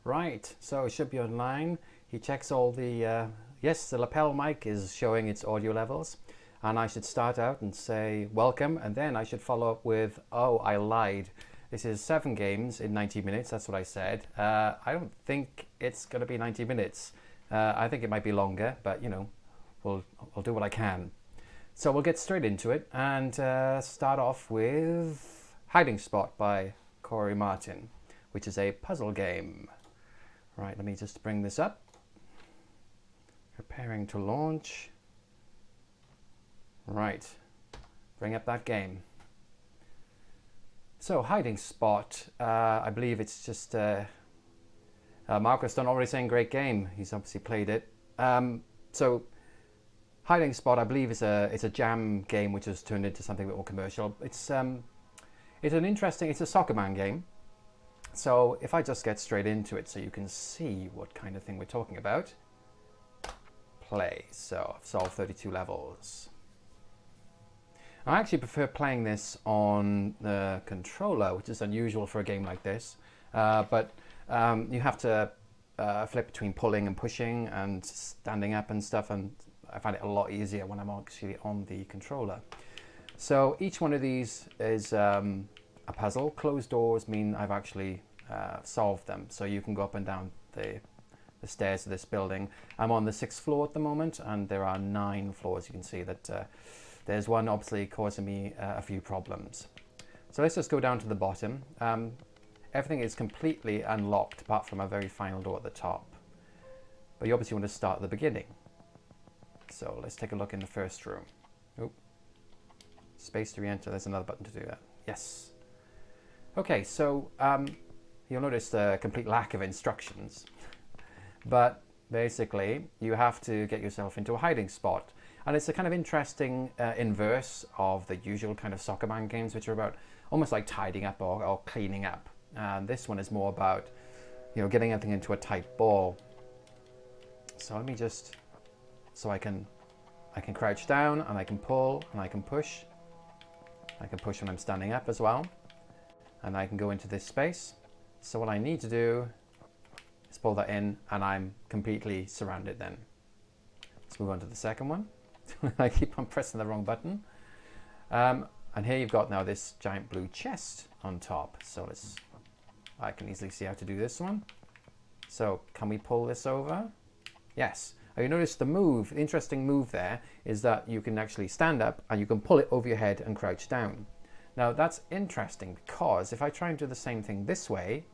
Right, so it should be online. He checks all the, yes, the lapel mic is showing its audio levels. And I should start out and say welcome, and then I should follow up with, oh, I lied. This is 7 games in 90 minutes, that's what I said. I don't think it's going to be 90 minutes. I think it might be longer, but you know, we'll do what I can. So we'll get straight into it and start off with Hiding Spot by Corey Martin, which is a puzzle game. Right, let me just bring this up. Preparing to launch. Right, bring up that game. So Hiding Spot, I believe it's just Marcus done already saying great game. He's obviously played it. So Hiding Spot, I believe, is a jam game which has turned into something a bit more commercial. It's a Soccer Man game. So if I just get straight into it so you can see what kind of thing we're talking about. Play. So I've solved 32 levels. I actually prefer playing this on the controller, which is unusual for a game like this. But you have to flip between pulling and pushing and standing up and stuff, and I find it a lot easier when I'm actually on the controller. So each one of these is a puzzle. Closed doors mean I've actually solved them. So you can go up and down the stairs of this building. I'm on the 6th floor at the moment, and there are 9 floors. You can see that there's one obviously causing me a few problems. So let's just go down to the bottom. Everything is completely unlocked apart from a very final door at the top. But you obviously want to start at the beginning. So let's take a look in the first room. Oop. Space to re-enter. There's another button to do that. Yes. Okay, so you'll notice the complete lack of instructions. But basically, you have to get yourself into a hiding spot. And it's a kind of interesting inverse of the usual kind of Soccer Man games, which are about almost like tidying up or cleaning up. And this one is more about, you know, getting everything into a tight ball. So let me just, so I can crouch down and I can pull and I can push. I can push when I'm standing up as well. And I can go into this space. So what I need to do is pull that in, and I'm completely surrounded then. Let's move on to the second one. I keep on pressing the wrong button. And here you've got now this giant blue chest on top. So I can easily see how to do this one. So can we pull this over? Yes. You notice the move, the interesting move there is that you can actually stand up and you can pull it over your head and crouch down. Now that's interesting because if I try and do the same thing this way,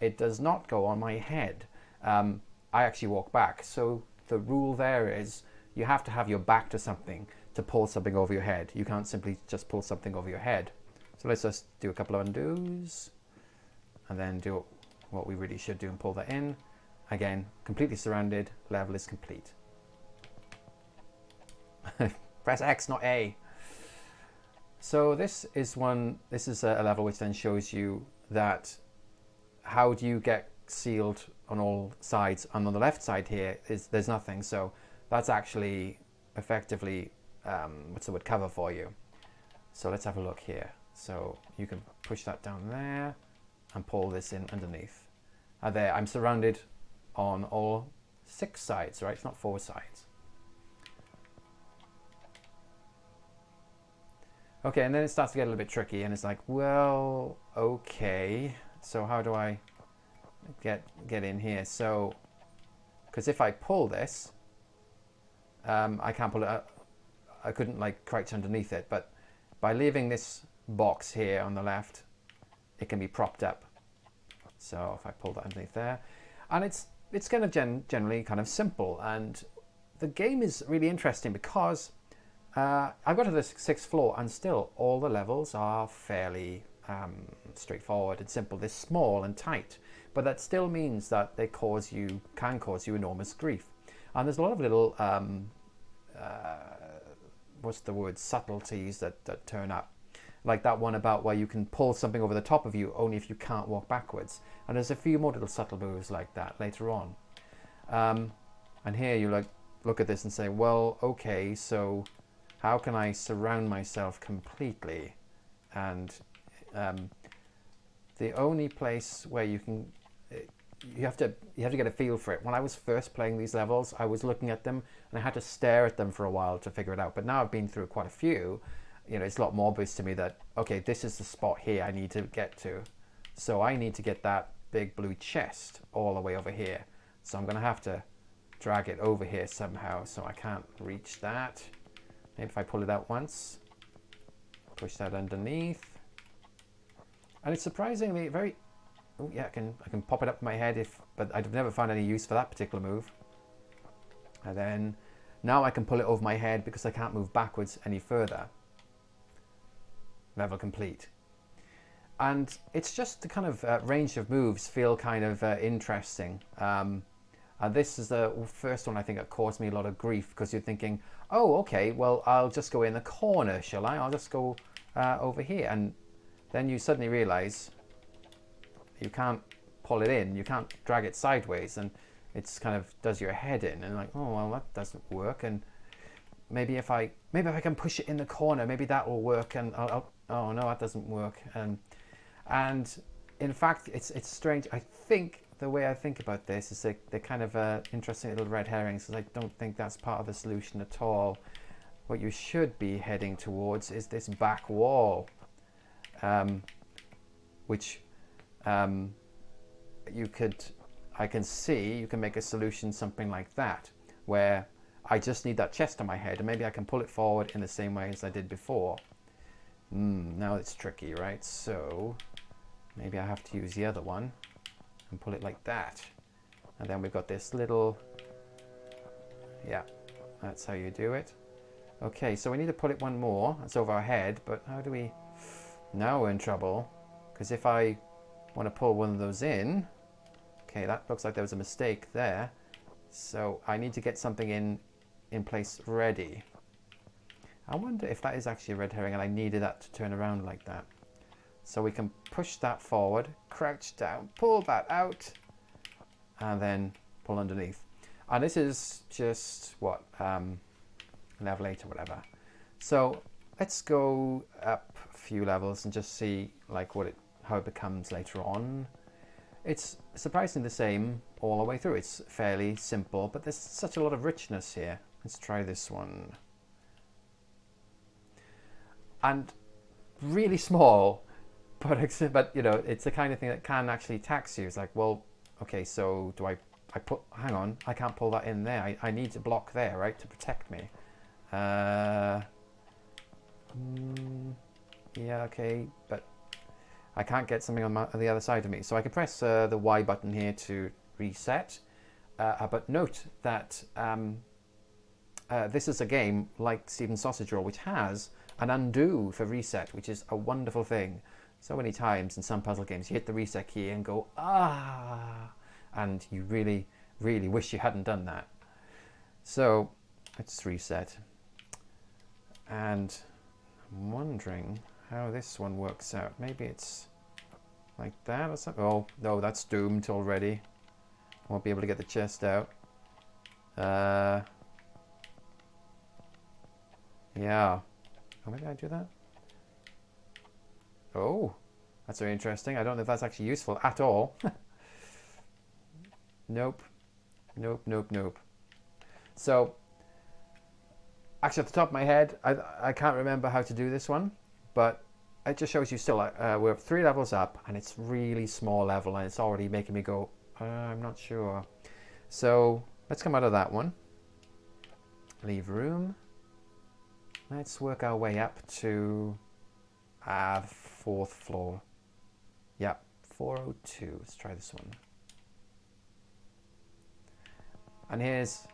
it does not go on my head. I actually walk back. So the rule there is you have to have your back to something to pull something over your head. You can't simply just pull something over your head. So let's just do a couple of undos and then do what we really should do and pull that in. Again, completely surrounded, level is complete. Press X, not A. So this is a level which then shows you that how do you get sealed on all sides, and on the left side here there's nothing, so that's actually effectively what's the word, cover for you. So let's have a look here. So you can push that down there and pull this in underneath. There, I'm surrounded on all 6 sides, right? It's not 4 sides. Okay, and then it starts to get a little bit tricky, and it's like, well, okay, so how do I get in here? So, because if I pull this, I can't pull it out. I couldn't like crouch underneath it, but by leaving this box here on the left, it can be propped up. So if I pull that underneath there, and it's kind of generally kind of simple, and the game is really interesting because I got to the 6th floor and still all the levels are fairly straightforward and simple. They're small and tight, but that still means that they can cause you enormous grief. And there's a lot of little what's the word, subtleties that turn up, like that one about where you can pull something over the top of you only if you can't walk backwards, and there's a few more little subtle moves like that later on. And here you look at this and say, well, okay, so how can I surround myself completely? And the only place where you can you have to get a feel for it. When I was first playing these levels, I was looking at them and I had to stare at them for a while to figure it out. But now I've been through quite a few, you know, it's a lot more obvious to me that, okay, this is the spot here I need to get to. So I need to get that big blue chest all the way over here. So I'm going to have to drag it over here somehow, so I can't reach that. Maybe if I pull it out once, push that underneath. And it's surprisingly very, oh yeah, I can pop it up in my head, but I've never found any use for that particular move. And then now I can pull it over my head because I can't move backwards any further. Level complete. And it's just the kind of range of moves feel kind of interesting. And this is the first one I think that caused me a lot of grief, because you're thinking, oh, okay, well, I'll just go in the corner, shall I? I'll just go over here. And then you suddenly realize you can't pull it in, you can't drag it sideways, and it's kind of does your head in, and like, oh, well, that doesn't work. And maybe if I can push it in the corner, maybe that will work. And oh no, that doesn't work. And in fact, it's strange. I think the way I think about this is they're kind of interesting little red herrings, because I don't think that's part of the solution at all. What you should be heading towards is this back wall, which I can see you can make a solution something like that, where I just need that chest on my head, and maybe I can pull it forward in the same way as I did before. Now it's tricky, right? So maybe I have to use the other one and pull it like that. And then we've got this little, yeah, that's how you do it. Okay, so we need to pull it one more. It's over our head, but how do we, now we're in trouble. Because if I want to pull one of those in, okay, that looks like there was a mistake there. So I need to get something in place ready. I wonder if that is actually a red herring and I needed that to turn around like that. So we can push that forward, crouch down, pull that out, and then pull underneath. And this is just, what, level 8 or whatever. So let's go up a few levels and just see like how it becomes later on. It's surprisingly the same all the way through. It's fairly simple, but there's such a lot of richness here. Let's try this one. And really small, but you know, it's the kind of thing that can actually tax you. It's like, well, okay, so do I hang on, I can't pull that in there. I need to block there, right, to protect me. Yeah, okay, but I can't get something on the other side of me. So I can press the Y button here to reset. But note that this is a game like Stephen's Sausage Roll, which has an undo for reset, which is a wonderful thing. So many times in some puzzle games, you hit the reset key and go, ah, and you really, really wish you hadn't done that. So let's reset. And I'm wondering how this one works out. Maybe it's like that or something. Oh, no, that's doomed already. Won't be able to get the chest out. Yeah. Oh, maybe I do that? Oh, that's very interesting. I don't know if that's actually useful at all. Nope. Nope, nope, nope. So, actually, at the top of my head, I can't remember how to do this one, but it just shows you still, we're 3 levels up, and it's really small level, and it's already making me go, I'm not sure. So, let's come out of that one. Leave room. Let's work our way up to the 4th floor. Yep, 402. Let's try this one. And here's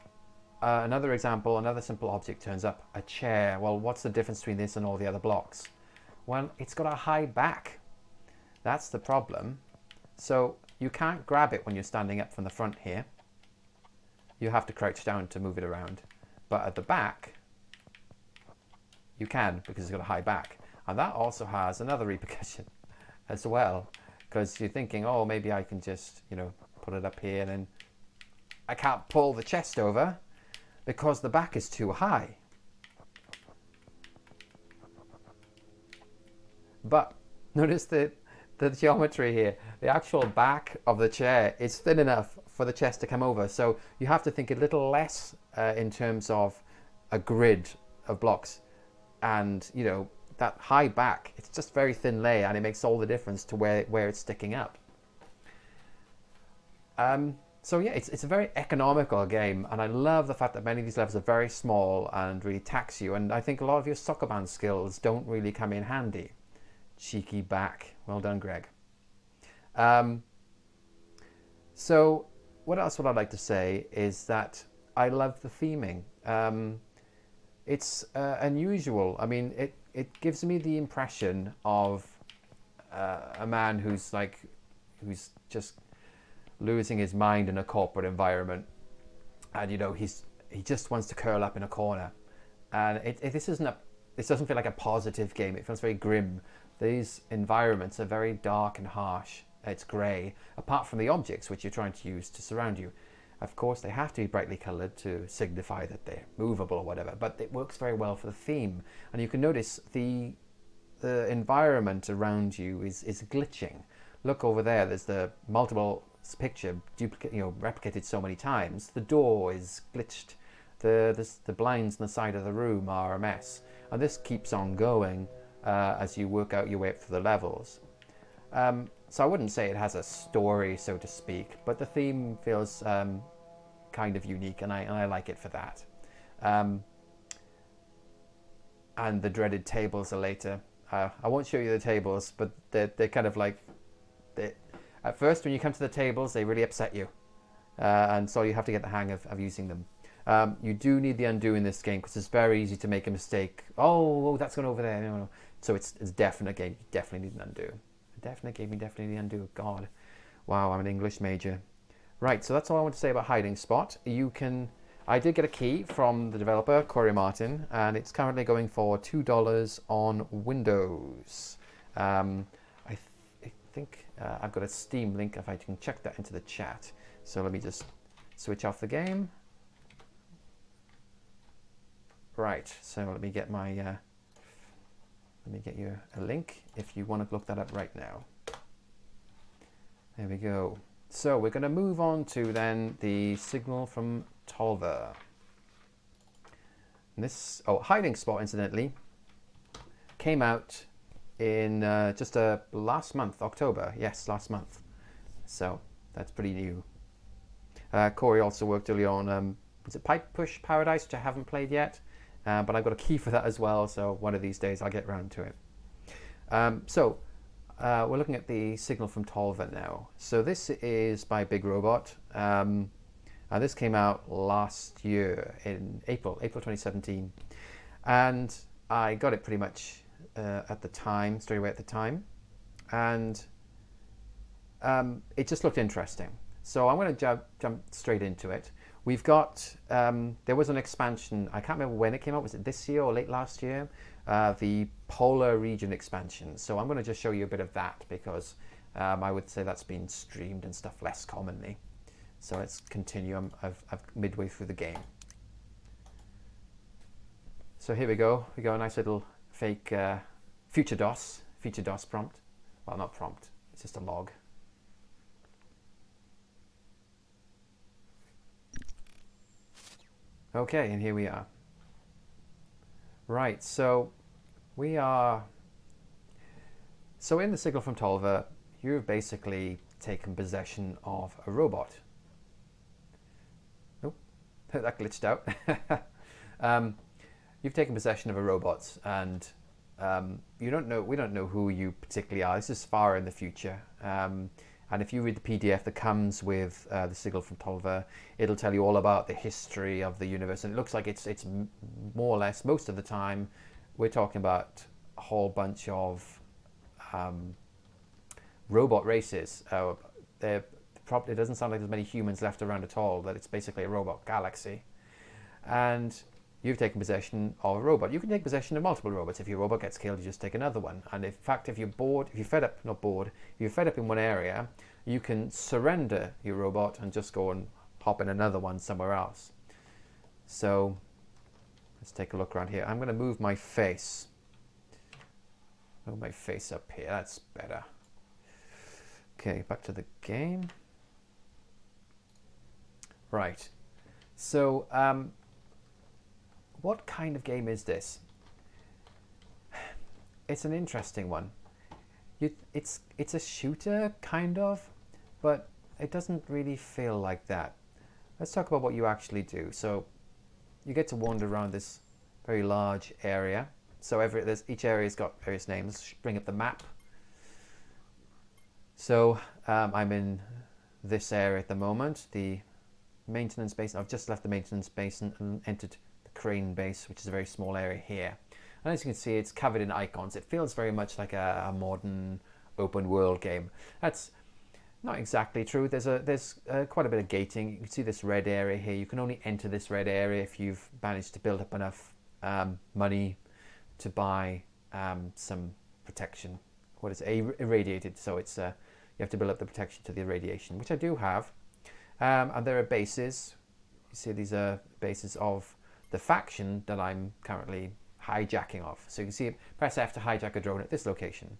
another example. Another simple object turns up, a chair. Well, what's the difference between this and all the other blocks? Well, it's got a high back. That's the problem. So you can't grab it when you're standing up from the front here. You have to crouch down to move it around. But at the back, you can, because it's got a high back. And that also has another repercussion as well, because you're thinking, oh, maybe I can just, you know, put it up here, and then I can't pull the chest over because the back is too high. But notice that the geometry here, the actual back of the chair is thin enough for the chest to come over. So you have to think a little less in terms of a grid of blocks. And, you know, that high back, it's just very thin layer, and it makes all the difference to where it's sticking up. So yeah, it's a very economical game, and I love the fact that many of these levels are very small and really tax you, and I think a lot of your soccer band skills don't really come in handy. Cheeky back. Well done, Greg. So what else would I like to say is that I love the theming. It's unusual. I mean, it gives me the impression of a man who's just losing his mind in a corporate environment, and you know he just wants to curl up in a corner. And this doesn't feel like a positive game. It feels very grim. These environments are very dark and harsh. It's grey, apart from the objects which you're trying to use to surround you. Of course, they have to be brightly coloured to signify that they're movable or whatever, but it works very well for the theme. And you can notice the environment around you is glitching. Look over there. There's the multiple picture replicated so many times. The door is glitched. The blinds on the side of the room are a mess, and this keeps on going as you work out your way up through the levels. So I wouldn't say it has a story, so to speak, but the theme feels kind of unique, and I like it for that. And the dreaded tables are later. I won't show you the tables, but they're kind of like, at first when you come to the tables, they really upset you, and so you have to get the hang of using them. You do need the undo in this game because it's very easy to make a mistake. Oh, that's gone over there. No. So it's a definite game. You definitely need an undo. A definite game. You definitely need an undo. God, wow, I'm an English major. Right, so that's all I want to say about Hiding Spot. I did get a key from the developer, Corey Martin, and it's currently going for $2 on Windows. I think I've got a Steam link if I can check that into the chat. So let me just switch off the game. Right, so let me get you a link if you want to look that up right now. There we go. So we're going to move on to then the signal from Tölva. Hiding Spot, incidentally, came out in just last month, October. Yes, last month. So that's pretty new. Corey also worked early on, was it Pipe Push Paradise, which I haven't played yet, but I've got a key for that as well, so one of these days I'll get around to it. We're looking at the signal from Tölva now. So this is by Big Robot. This came out last year in April 2017. And I got it pretty much straight away at the time. And it just looked interesting. So I'm going to jump straight into it. We've got, there was an expansion, I can't remember when it came out, was it this year or late last year? The Polar Region expansion. So I'm going to just show you a bit of that because I would say that's been streamed and stuff less commonly. So let's continue. I'm midway through the game. So here we go. We got a nice little fake future DOS prompt. Well, not prompt, it's just a log. Okay, and here we are. Right, so we are... So in the signal from Tölva, you've basically taken possession of a robot. Oh, that glitched out. You've taken possession of a robot, and we don't know who you particularly are. This is far in the future. And if you read the PDF that comes with the signal from Tölva, it'll tell you all about the history of the universe. And it looks like it's more or less, most of the time, we're talking about a whole bunch of robot races. It doesn't sound like there's many humans left around at all, that it's basically a robot galaxy. And you've taken possession of a robot. You can take possession of multiple robots. If your robot gets killed, you just take another one. And in fact, if you're bored, if you're fed up in one area, you can surrender your robot and just go and hop in another one somewhere else. So let's take a look around here. I'm going to move my face. Move my face up here. That's better. Okay, back to the game. Right. So, what kind of game is this? It's an interesting one. It's a shooter, kind of, but it doesn't really feel like that. Let's talk about what you actually do. So, you get to wander around this very large area. So each area's got various names. Bring up the map. So I'm in this area at the moment, the maintenance basin. I've just left the maintenance basin and entered the crane base, which is a very small area here. And as you can see, it's covered in icons. It feels very much like a modern open world game. That's not exactly true. There's quite a bit of gating. You can see this red area here. You can only enter this red area if you've managed to build up enough money to buy some protection. What is it? Irradiated? So it's you have to build up the protection to the irradiation, which I do have. And there are bases. You see, these are bases of the faction that I'm currently hijacking off. So you can see, press F to hijack a drone at this location.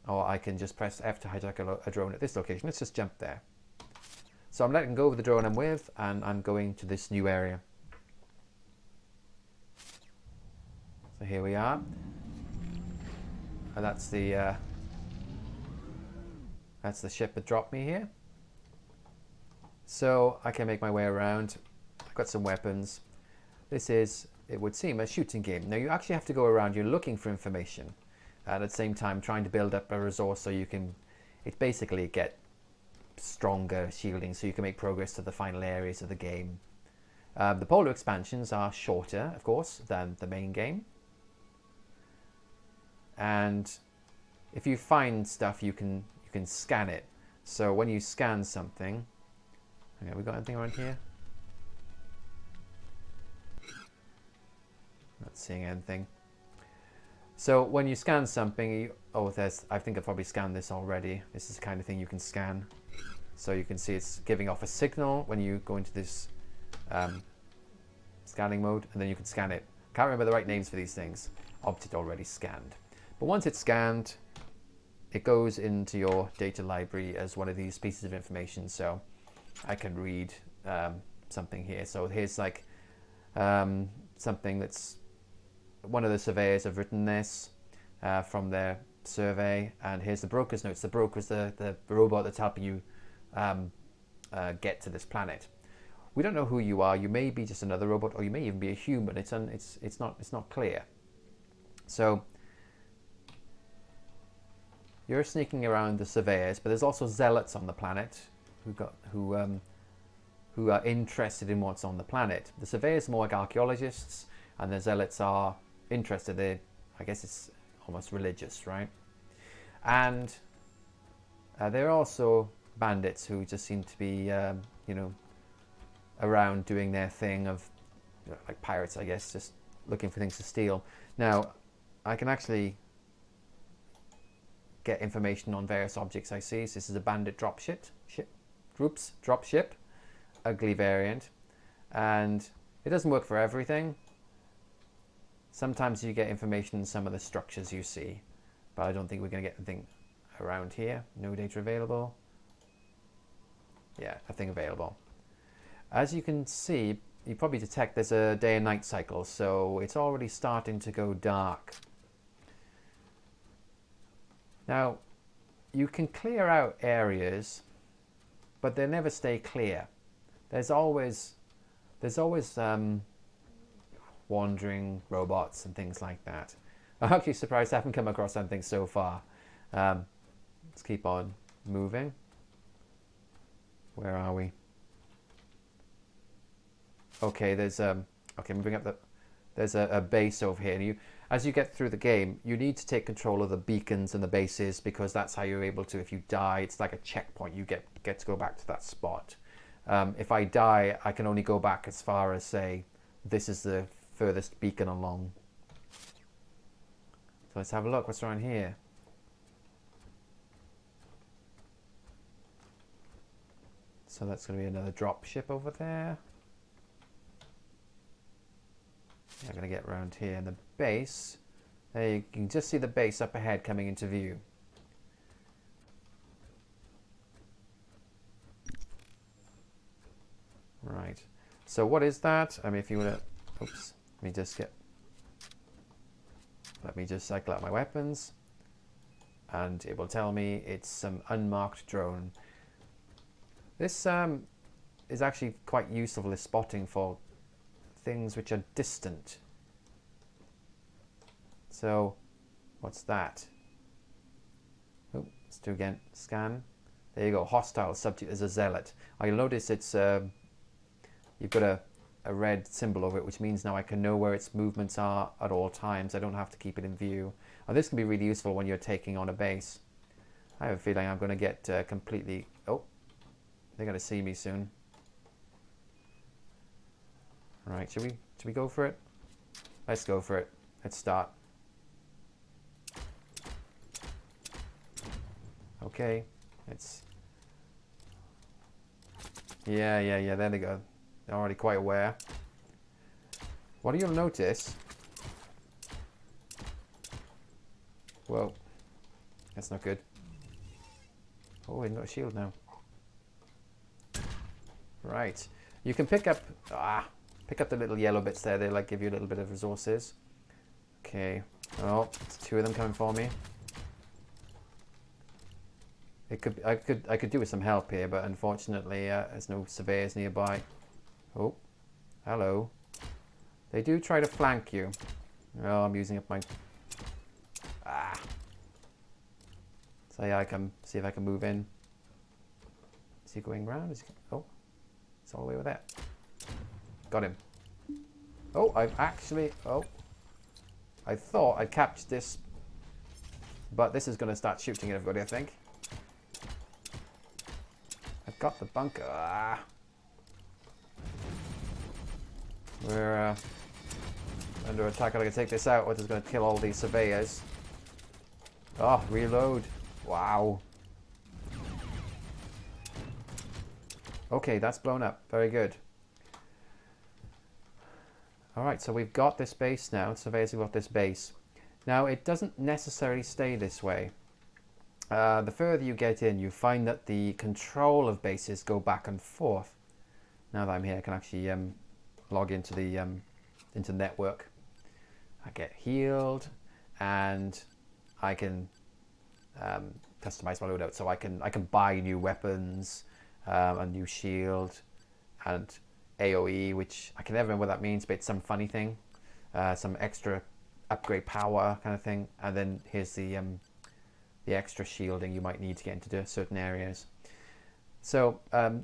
Or I can just press F to hijack a drone at this location. Let's just jump there. So I'm letting go of the drone I'm with, and I'm going to this new area. So here we are. And that's the ship that dropped me here. So I can make my way around. I've got some weapons. This is, it would seem, a shooting game. Now you actually have to go around. You're looking for information. And at the same time trying to build up a resource so you can, it's basically get stronger shielding so you can make progress to the final areas of the game. The polar expansions are shorter, of course, than the main game. And if you find stuff, you can scan it. So when you scan something, okay, we got anything around here? Not seeing anything. So when you scan something, I think I've probably scanned this already. This is the kind of thing you can scan. So you can see it's giving off a signal when you go into this scanning mode, and then you can scan it. Can't remember the right names for these things. Object already scanned. But once it's scanned, it goes into your data library as one of these pieces of information. So I can read something here. So here's like something that's, one of the surveyors have written this from their survey, and here's the broker's notes. The broker's the robot that's helping you get to this planet. We don't know who you are. You may be just another robot, or you may even be a human. It's not clear. So you're sneaking around the surveyors, but there's also zealots on the planet who are interested in what's on the planet. The surveyors are more like archaeologists, and the zealots are interested. I guess it's almost religious, right? And there are also bandits who just seem to be, around doing their thing of, like pirates, I guess, just looking for things to steal. Now, I can actually get information on various objects I see. So this is a bandit dropship, ugly variant, and it doesn't work for everything. Sometimes you get information in some of the structures you see, but I don't think we're going to get anything around here. No data available. Yeah, nothing available. As you can see, you probably detect there's a day and night cycle, so it's already starting to go dark. Now, you can clear out areas, but they never stay clear. There's always wandering robots and things like that. I'm actually surprised I haven't come across something so far. Let's keep on moving. Where are we? Okay, moving up there's a base over here. And as you get through the game, you need to take control of the beacons and the bases, because that's how you're able to, if you die, it's like a checkpoint. You get to go back to that spot. If I die, I can only go back as far as, say, this is the furthest beacon along. So let's have a look. What's around here? So that's going to be another drop ship over there. I'm going to get around here in the base. There you can just see the base up ahead coming into view. Right. So what is that? I mean, if you want to, oops, let me just cycle out my weapons, and it will tell me it's some unmarked drone. This is actually quite useful as spotting for things which are distant. So, what's that? Oh, let's do again. Scan. There you go. Hostile subject is a zealot. Oh, you'll notice it's you've got a red symbol over it, which means now I can know where its movements are at all times. I don't have to keep it in view. Oh, this can be really useful when you're taking on a base. I have a feeling I'm going to get completely... Oh, they're going to see me soon. Right, should we go for it? Let's go for it. Let's start. Okay, it's... Yeah, there they go. They're already quite aware. What you'll notice... Whoa, that's not good. Oh, we've got a shield now. Right, you can pick up the little yellow bits there. They like give you a little bit of resources. Okay. Oh, it's two of them coming for me. I could do with some help here, but unfortunately, there's no surveyors nearby. Oh, hello. They do try to flank you. Oh, I'm using up my... So yeah, I can see if I can move in. Is he going round? Oh, it's all the way over there. Got him. Oh, I've actually... Oh. I thought I'd captured this, but this is going to start shooting at everybody, I think. I've got the bunker. We're under attack. I can take this out, which is going to kill all these surveyors. Oh, reload. Wow. Okay, that's blown up. Very good. Alright, so we've got this base now. Surveyors have got this base. Now, it doesn't necessarily stay this way. The further you get in, you find that the control of bases go back and forth. Now that I'm here, I can actually log into the network. I get healed, and I can customize my loadout. So I can buy new weapons, a new shield, and AOE, which I can never remember what that means, but it's some funny thing, some extra upgrade power kind of thing. And then here's the extra shielding you might need to get into certain areas. So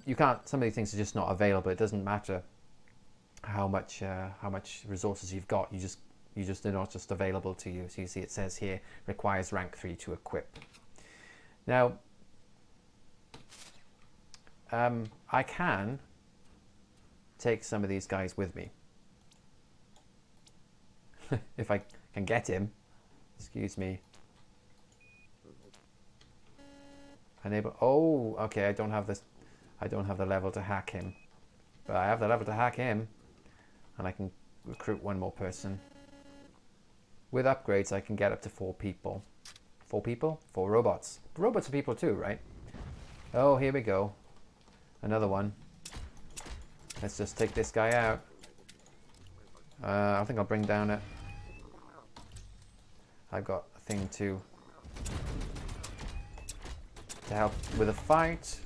you can't. Some of these things are just not available. It doesn't matter how much resources you've got. They're not just available to you. So you see, it says here requires rank 3 to equip. Now, I can take some of these guys with me if I can get him. Excuse me. Enable. Oh, okay. I don't have this. I don't have the level to hack him, but I have the level to hack him, and I can recruit one more person. With upgrades, I can get up to 4 people. 4 people? 4 robots. Robots are people too, right? Oh, here we go. Another one. Let's just take this guy out. I think I'll bring down it. I've got a thing to help with a fight.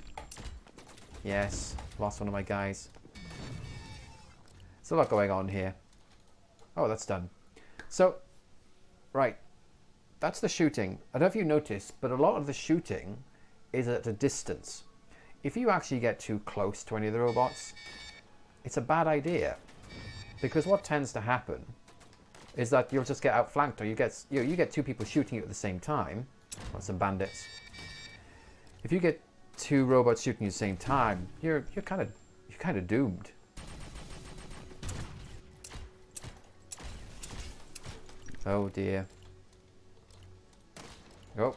Yes, lost one of my guys. There's a lot going on here. Oh, that's done. So, right, that's the shooting. I don't know if you noticed, but a lot of the shooting is at a distance. If you actually get too close to any of the robots, it's a bad idea, because what tends to happen is that you'll just get outflanked, or you get 2 people shooting you at the same time. Well, some bandits. If you get 2 robots shooting at the same time, you're kind of doomed. Oh dear. Oh.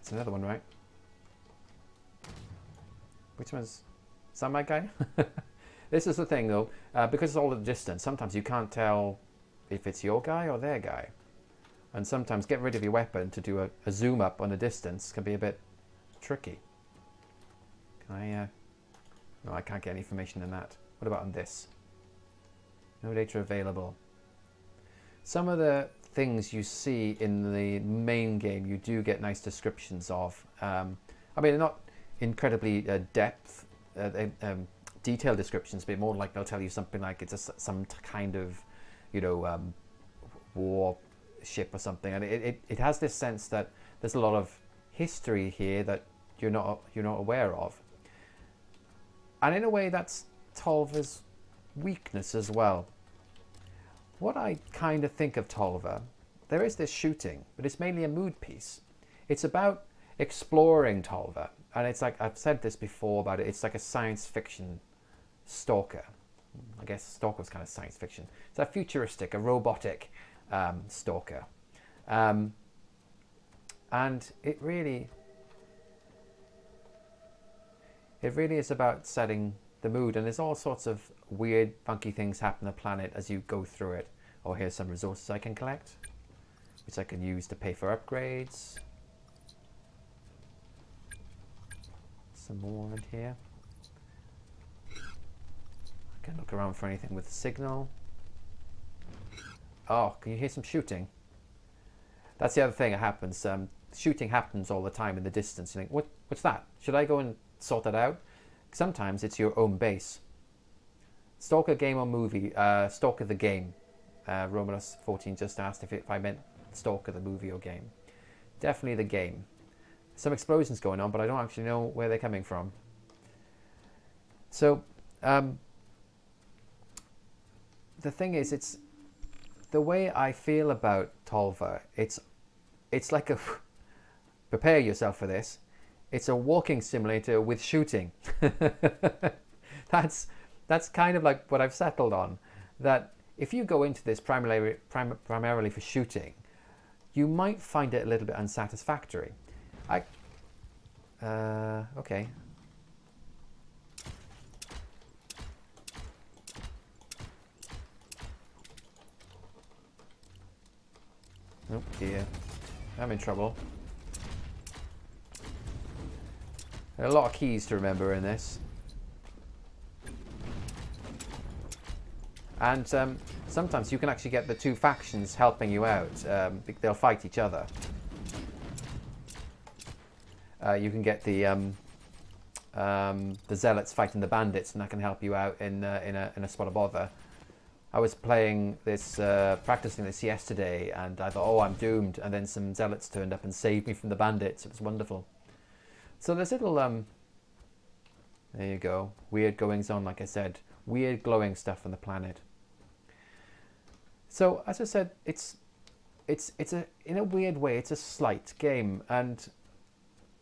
It's another one, right? Which one's... Is that my guy? This is the thing, though. Because it's all at a distance, sometimes you can't tell if it's your guy or their guy. And sometimes getting rid of your weapon to do a zoom up on a distance can be a bit tricky. Can I, no, I can't get any information in that. What about on this? No data available. Some of the things you see in the main game, you do get nice descriptions of. I mean, they're not incredibly detailed descriptions, but more like they'll tell you something like it's some kind of, you know, war ship or something, and it has this sense that there's a lot of history here that you're not aware of, and in a way that's Tölva's weakness as well. What I kind of think of Tölva, there is this shooting, but it's mainly a mood piece. It's about exploring Tölva, and it's like, I've said this before about it, it's like a science fiction stalker. I guess stalker's kind of science fiction. It's a futuristic, a robotic stalker, and it really is about setting the mood, and there's all sorts of weird funky things happen on the planet as you go through it. Oh, here's some resources I can collect, which I can use to pay for upgrades. Some more in here. I can look around for anything with a signal. Oh, can you hear some shooting? That's the other thing that happens. Shooting happens all the time in the distance. You think, what's that? Should I go and sort that out? Sometimes it's your own base. Stalker game or movie? Stalker the game. Romulus 14 just asked if I meant Stalker the movie or game. Definitely the game. Some explosions going on, but I don't actually know where they're coming from. So, the thing is, it's the way I feel about Tölva. It's like a prepare yourself for this. It's a walking simulator with shooting. That's kind of like what I've settled on. That if you go into this primarily for shooting, you might find it a little bit unsatisfactory. Okay. Oh dear, I'm in trouble. There are a lot of keys to remember in this. And sometimes you can actually get the two factions helping you out. They'll fight each other. You can get the zealots fighting the bandits, and that can help you out in a spot of bother. I was playing this, practicing this yesterday, and I thought, oh, I'm doomed. And then some zealots turned up and saved me from the bandits. It was wonderful. So there's little, there you go, weird goings on, like I said, weird glowing stuff on the planet. So as I said, it's in a weird way, it's a slight game, and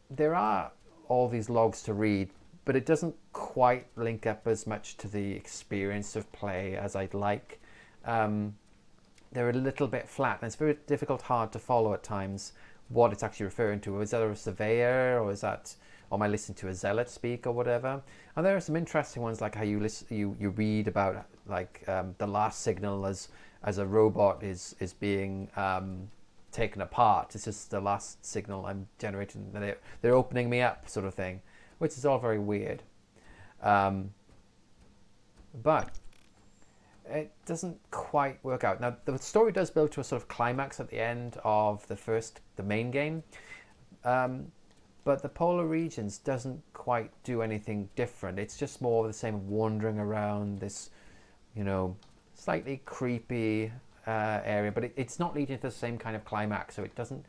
there are all these logs to read, but it doesn't quite link up as much to the experience of play as I'd like. They're a little bit flat, and it's very hard to follow at times what it's actually referring to. Is that a surveyor, or is that, or am I listening to a zealot speak, or whatever? And there are some interesting ones, like how you read about like the last signal as a robot is being taken apart. It's just the last signal I'm generating. They're opening me up, sort of thing, which is all very weird. But it doesn't quite work out. Now, the story does build to a sort of climax at the end of the main game. But the polar regions doesn't quite do anything different. It's just more of the same, wandering around this, you know, slightly creepy area, but it's not leading to the same kind of climax, so it doesn't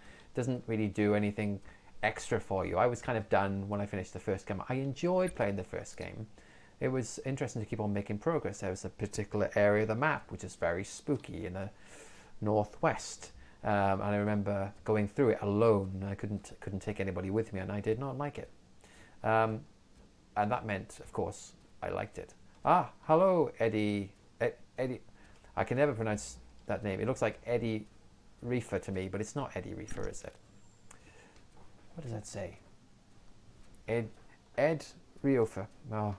really do anything extra for you. I was kind of done when I finished the first game. I enjoyed playing the first game. It was interesting to keep on making progress. There was a particular area of the map which is very spooky in the northwest, and I remember going through it alone. I couldn't take anybody with me, and I did not like it. And that meant, of course, I liked it. Ah, hello, Eddie. Eddie. I can never pronounce that name. It looks like Eddie Reefer to me, but it's not Eddie Reefer, is it? What does that say? Ed Reefer. Oh, I'm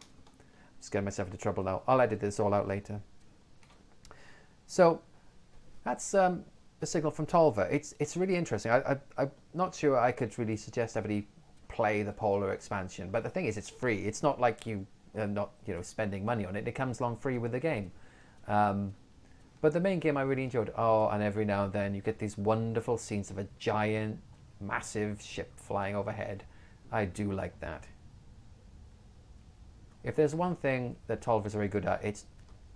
just getting myself into trouble now. I'll edit this all out later. So that's the the signal from Tölva. It's really interesting. I'm not sure I could really suggest everybody play the Polar expansion, but the thing is, it's free. It's not like you are not spending money on it. It comes along free with the game. But the main game I really enjoyed. Oh, and every now and then you get these wonderful scenes of a giant, massive ship flying overhead. I do like that. If there's one thing that Tölva is very good at, it's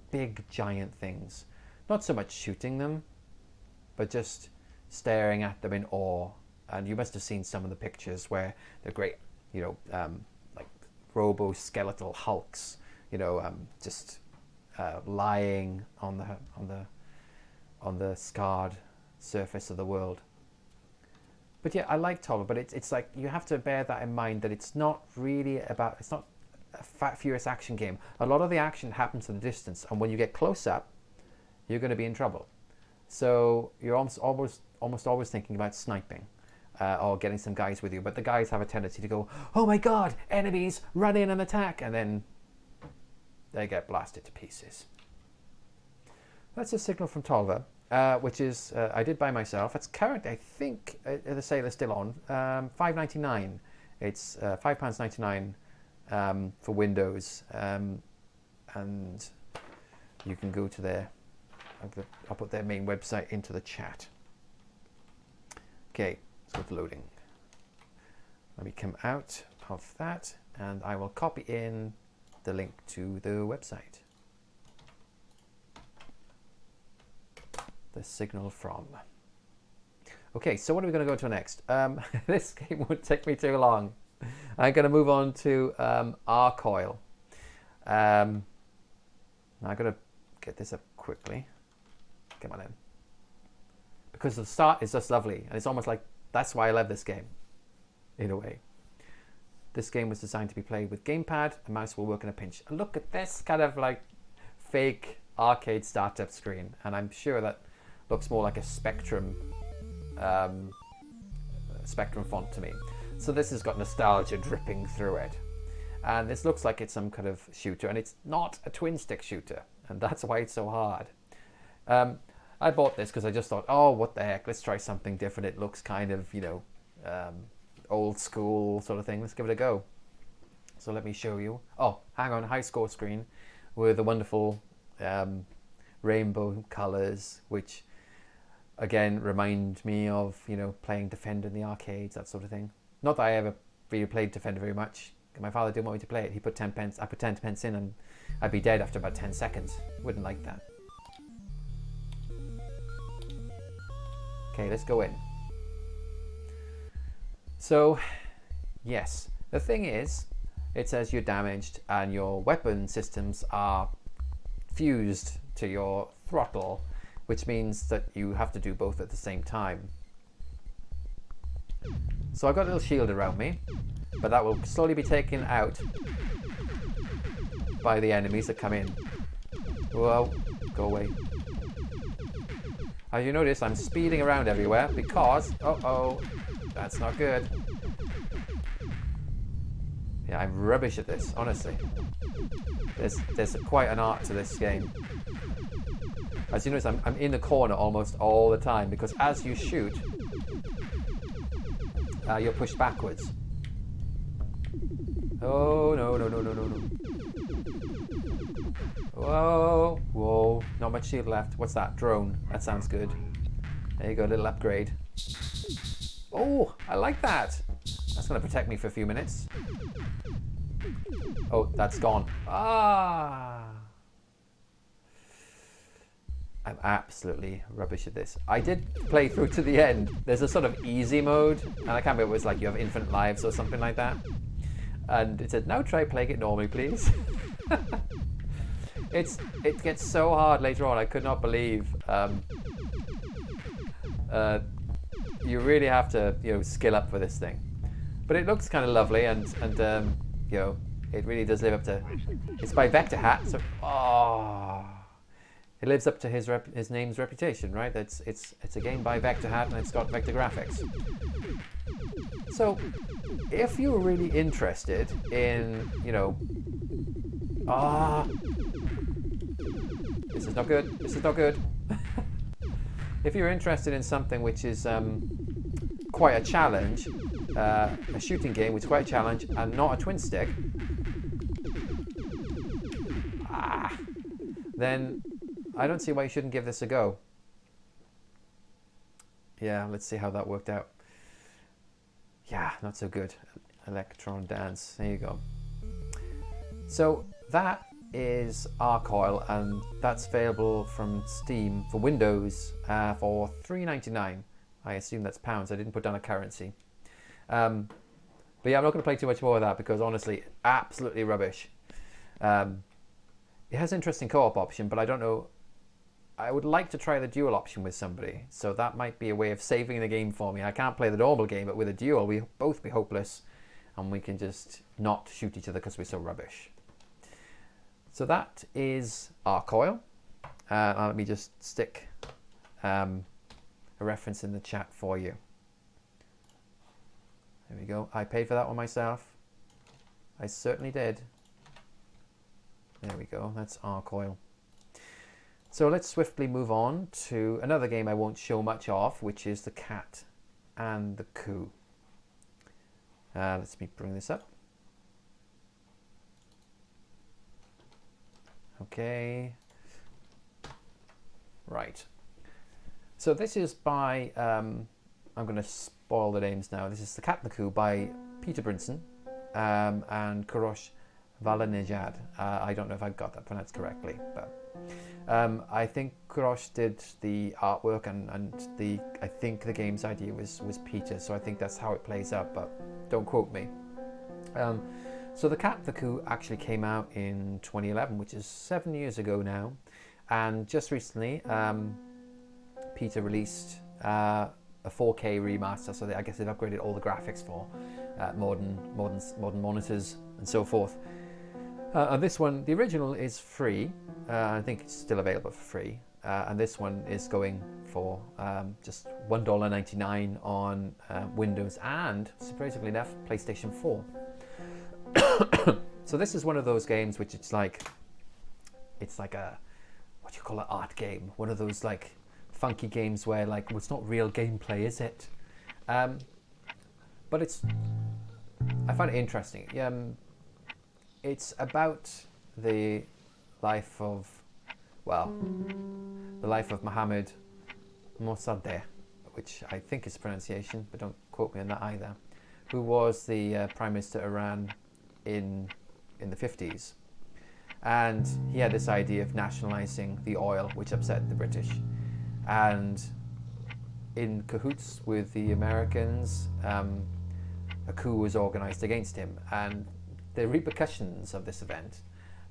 big, giant things. Not so much shooting them, but just staring at them in awe. And you must have seen some of the pictures where they're great, like robo-skeletal hulks, just lying on the scarred surface of the world. But yeah, I like Tölva, but it's like you have to bear that in mind, that it's not a Fat Furious action game. A lot of the action happens in the distance, and when you get close up, you're going to be in trouble. So you're almost always thinking about sniping or getting some guys with you. But the guys have a tendency to go, "Oh my God, enemies, run in and attack," and then they get blasted to pieces. That's a signal from Tölva, which is I did buy myself. It's current, I think the sale is still on. £5.99. It's £5.99 for Windows, and you can go to their. I'll put their main website into the chat. Okay, let's go to loading. Let me come out of that, and I will copy in the link to the website. The signal from. Okay, so what are we going to go to next? This game won't take me too long. I'm going to move on to R-COIL. I'm going to get this up quickly. Come on in. Because the start is just lovely, and it's almost like that's why I love this game, in a way. This game was designed to be played with gamepad. A mouse will work in a pinch. And look at this kind of like fake arcade startup screen, and I'm sure that looks more like a Spectrum font to me. So this has got nostalgia dripping through it, and this looks like it's some kind of shooter, and it's not a twin stick shooter, and that's why it's so hard. I bought this because I just thought, oh, what the heck, let's try something different. It looks kind of, old school sort of thing. Let's give it a go. So let me show you. Oh, hang on, high score screen with the wonderful rainbow colors, which again remind me of, playing Defender in the arcades, that sort of thing. Not that I ever really played Defender very much. My father didn't want me to play it. He put 10 pence. I put 10 pence in, and I'd be dead after about 10 seconds. Wouldn't like that. Okay, let's go in. So, yes, the thing is, it says you're damaged and your weapon systems are fused to your throttle, which means that you have to do both at the same time. So I've got a little shield around me, but that will slowly be taken out by the enemies that come in. Whoa, go away. As you notice, I'm speeding around everywhere because, uh-oh, that's not good. Yeah, I'm rubbish at this, honestly. There's quite an art to this game. As you notice, I'm in the corner almost all the time, because as you shoot, you're pushed backwards. Oh, no, no, no, no, no, no. Whoa, whoa, not much shield left. What's that? Drone. That sounds good. There you go, a little upgrade. Oh, I like that. That's going to protect me for a few minutes. Oh, that's gone. Ah! I'm absolutely rubbish at this. I did play through to the end. There's a sort of easy mode, and I can't remember if it was like you have infinite lives or something like that. And it said, now try playing it normally, please. It gets so hard later on. I could not believe you really have to skill up for this thing. But it looks kind of lovely, and it really does live up to. It's by Vector Hat, so it lives up to his name's reputation, right? It's a game by Vector Hat, and it's got vector graphics. So if you're really interested in this is not good. This is not good. if you're interested in something which is quite a challenge, a shooting game which is quite a challenge and not a twin stick, then I don't see why you shouldn't give this a go. Yeah, let's see how that worked out. Yeah, not so good. Electron Dance. There you go. So that is R-COIL, and that's available from Steam for Windows for $3.99. I assume that's pounds. I didn't put down a currency. But yeah, I'm not going to play too much more of that because honestly, absolutely rubbish. It has an interesting co-op option, but I don't know. I would like to try the dual option with somebody, so that might be a way of saving the game for me. I can't play the normal game, but with a dual, we both be hopeless, and we can just not shoot each other because we're so rubbish. So that is R-COIL. Let me just stick a reference in the chat for you. There we go. I paid for that one myself. I certainly did. There we go. That's R-COIL. So let's swiftly move on to another game I won't show much of, which is the Cat and the Coup. Let's bring this up. Okay. Right. So this is by, I'm going to spoil the names now. This is the Cat and the Coup by Peter Brinson and Kurosh Valanejad. I don't know if I got that pronounced correctly, but I think Kurosh did the artwork and I think the game's idea was Peter, so I think that's how it plays out, but don't quote me. So the Cat and the Coup actually came out in 2011, which is 7 years ago now, and just recently Peter released a 4K remaster, so I guess they've upgraded all the graphics for modern monitors and so forth. And this one, the original is free. I think it's still available for free. And this one is going for just $1.99 on Windows and, surprisingly enough, PlayStation 4. So this is one of those games which it's like a, what do you call it, art game. One of those like funky games where like, well, it's not real gameplay, is it? But I find it interesting. It's about the life of Mohammed Mossadegh, which I think is pronunciation, but don't quote me on that either, who was the Prime Minister of Iran in the 50s. And he had this idea of nationalizing the oil, which upset the British. And in cahoots with the Americans, a coup was organized against him. And the repercussions of this event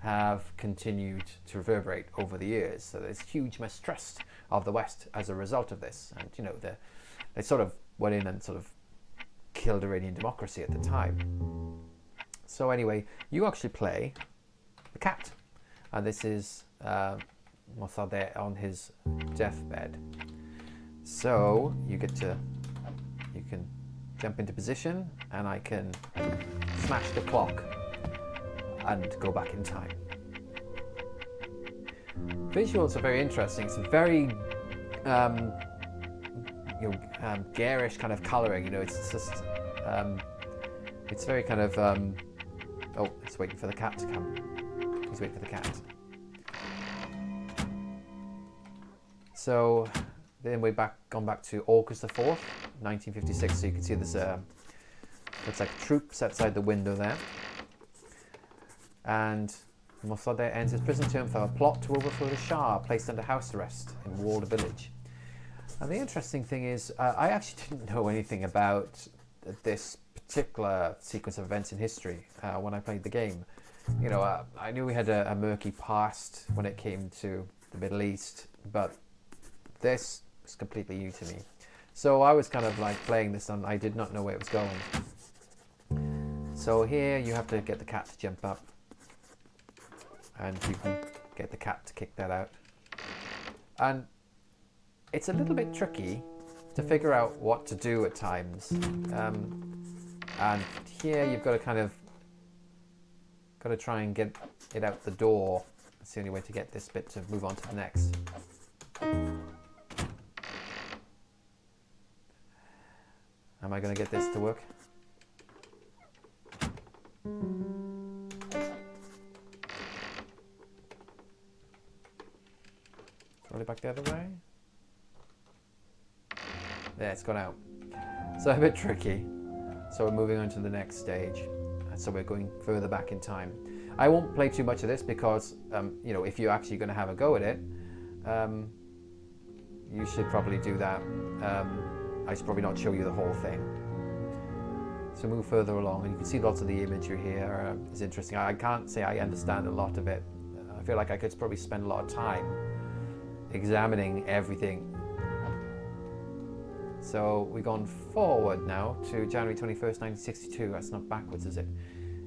have continued to reverberate over the years. So there's huge mistrust of the West as a result of this. And, you know, they sort of went in and sort of killed Iranian democracy at the time. So anyway, you actually play the cat. And this is Mossadegh on his deathbed. So you can jump into position, and I can smash the clock and go back in time. Visuals are very interesting. It's very garish kind of colouring. You know, it's just it's very kind of oh, it's waiting for the cat to come. He's waiting for the cat. So then gone back to August the 4th, 1956. So you can see there's looks like troops outside the window there. And Mossadegh ends his prison term for a plot to overthrow the Shah, placed under house arrest in Walled Village. And the interesting thing is, I actually didn't know anything about this particular sequence of events in history when I played the game. You know, I knew we had a murky past when it came to the Middle East, but this was completely new to me. So I was kind of like playing this and I did not know where it was going. So here you have to get the cat to jump up, and you can get the cat to kick that out. And it's a little bit tricky to figure out what to do at times. And here you've got to try and get it out the door. That's the only way to get this bit to move on to the next. Am I going to get this to work? Roll it back the other way. There, it's gone out. So a bit tricky. So we're moving on to the next stage. And so we're going further back in time. I won't play too much of this because, you know, if you're actually going to have a go at it, you should probably do that. I should probably not show you the whole thing. So move further along, and you can see lots of the imagery here. It's interesting. I can't say I understand a lot of it. I feel like I could probably spend a lot of time examining everything. So we've gone forward now to January 21st, 1962. That's not backwards, is it?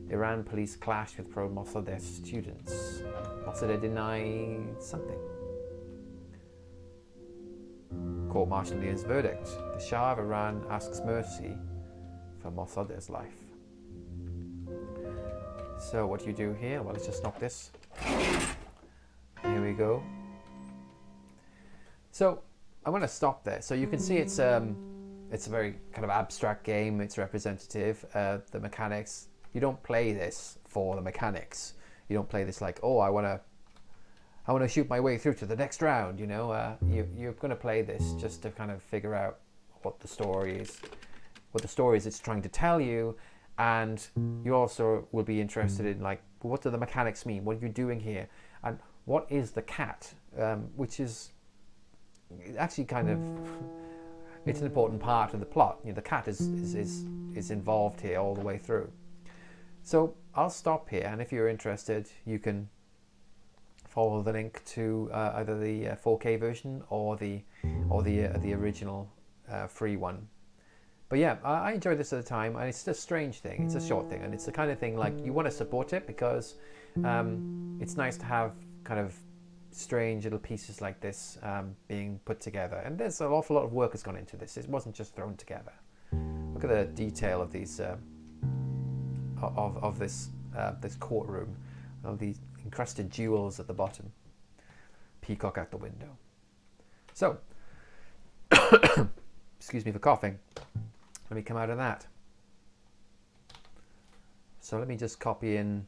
Iran police clashed with pro-Mossadegh students. Mossadegh denied something. Court-martial nears verdict. The Shah of Iran asks mercy for Mossadegh's life. So what do you do here? Well, let's just stop this. Here we go. So I want to stop there. So you can see it's a very kind of abstract game. It's representative. The mechanics. You don't play this for the mechanics. You don't play this like, oh, I want to shoot my way through to the next round. You know, you're going to play this just to kind of figure out what the story is, it's trying to tell you, and you also will be interested in like, what do the mechanics mean? What are you doing here? And what is the cat? Which is actually kind of, it's an important part of the plot. You know, the cat is involved here all the way through. So I'll stop here, and if you're interested, you can follow the link to either the 4K version or the original free one. But yeah, I enjoyed this at the time, and it's a strange thing. It's a short thing, and it's the kind of thing like you want to support it because it's nice to have kind of strange little pieces like this being put together. And there's an awful lot of work has gone into this. It wasn't just thrown together. Look at the detail of these of this courtroom, of the encrusted jewels at the bottom, peacock out the window. So, excuse me for coughing. Let me come out of that. So let me just copy in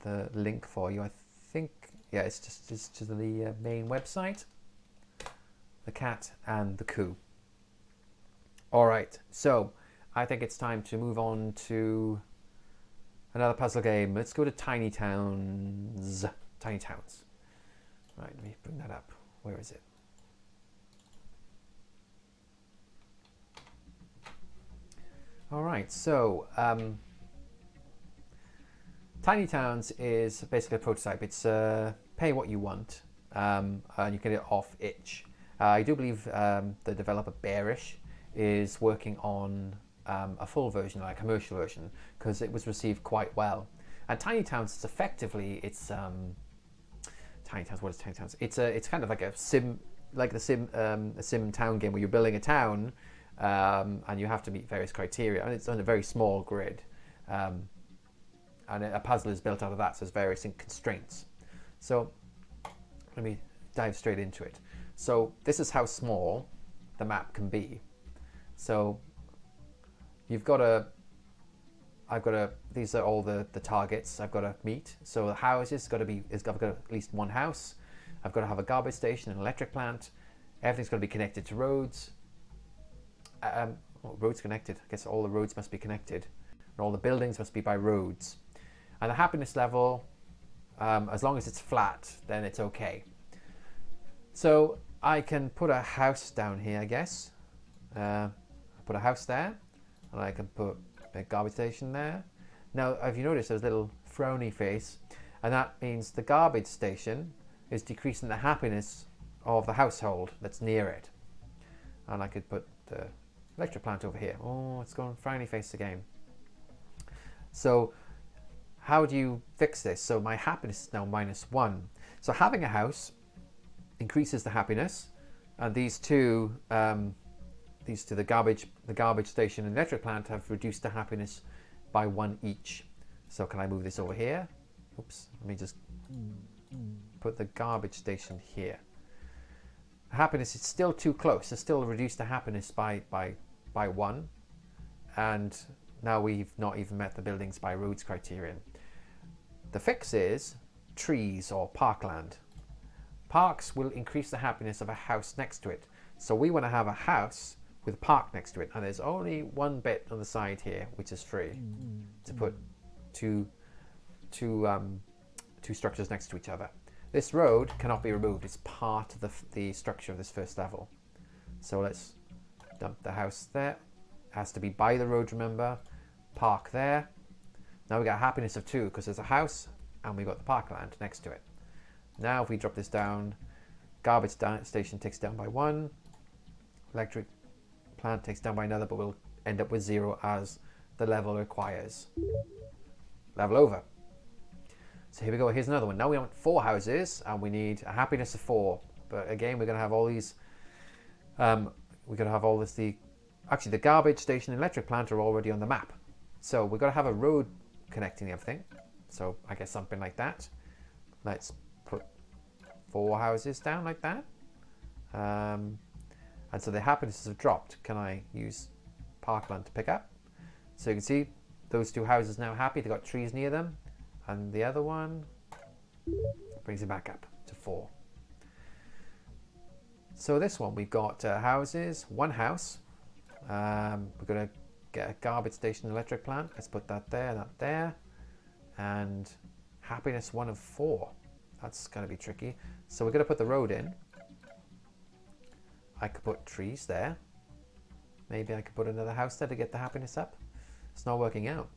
the link for you. I think, yeah, it's just to the main website, The Cat and The Coup. All right, so I think it's time to move on to another puzzle game. Let's go to Tiny Towns. Tiny Towns. Right, let me bring that up. Where is it? All right, so Tiny Towns is basically a prototype. It's pay what you want, and you can get it off itch. I do believe the developer Bearish is working on a full version, like a commercial version, because it was received quite well. And Tiny Towns is effectively, it's Tiny Towns. What is Tiny Towns? It's kind of like a sim town game where you're building a town, and you have to meet various criteria, and it's on a very small grid, and a puzzle is built out of that. So there's various constraints. So let me dive straight into it. So this is how small the map can be. So you've got these are all the targets I've got to meet. So the houses I've got at least one house. I've got to have a garbage station, an electric plant. Everything's got to be connected to roads. Well, roads connected. I guess all the roads must be connected. And all the buildings must be by roads. And the happiness level, as long as it's flat, then it's okay. So I can put a house down here, I guess. Put a house there, and I can put a garbage station there. Now, have you noticed there's a little frowny face, and that means the garbage station is decreasing the happiness of the household that's near it. And I could put the electric plant over here. Oh, it's gone frowny face again. So how do you fix this? So my happiness is now -1. So having a house increases the happiness, and these two, the garbage station and electric plant have reduced the happiness by 1 each. So can I move this over here? Oops, let me just put the garbage station here. Happiness is still too close. It's still reduced the happiness by 1. and now we've not even met the buildings by roads criterion. The fix is trees or parkland. Parks will increase the happiness of a house next to it. So we want to have a house with a park next to it, and there's only one bit on the side here which is free to put two structures next to each other. This road cannot be removed. It's part of the structure of this first level. So let's dump the house there. It has to be by the road, remember. Park there. Now we got a happiness of 2 because there's a house and we've got the parkland next to it. Now if we drop this down, garbage station takes down by 1. Electric plant takes down by another, but we'll end up with 0 as the level requires. Level over. So here we go, here's another one. Now we want 4 houses and we need a happiness of 4. But again, we're gonna have all these, we're gonna have all this, actually the garbage station and electric plant are already on the map. So we've got to have a road connecting everything. So I guess something like that. Let's put 4 houses down like that. And so the happinesses have dropped. Can I use parkland to pick up? So you can see those 2 houses now happy. They've got trees near them. And the other one brings it back up to 4. So this one, we've got houses, 1 house. We're going to get a garbage station electric plant. Let's put that there. And happiness 1 of 4. That's going to be tricky. So we're going to put the road in. I could put trees there. Maybe I could put another house there to get the happiness up. It's not working out.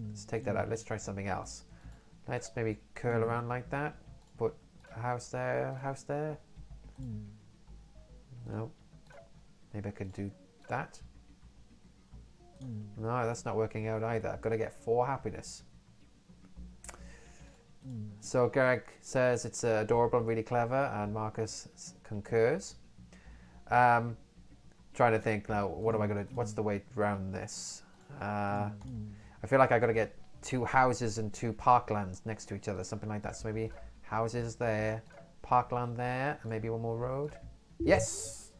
Let's take that out. Let's try something else. Let's maybe curl around like that. Put a house there, house there. No. Maybe I could do that. No, that's not working out either. I've got to get 4 happiness. So Greg says it's adorable and really clever, and Marcus concurs. Trying to think now, what's the way around this? I feel like I've got to get 2 houses and 2 parklands next to each other, something like that. So maybe houses there, parkland there, and maybe 1 more road. Yes!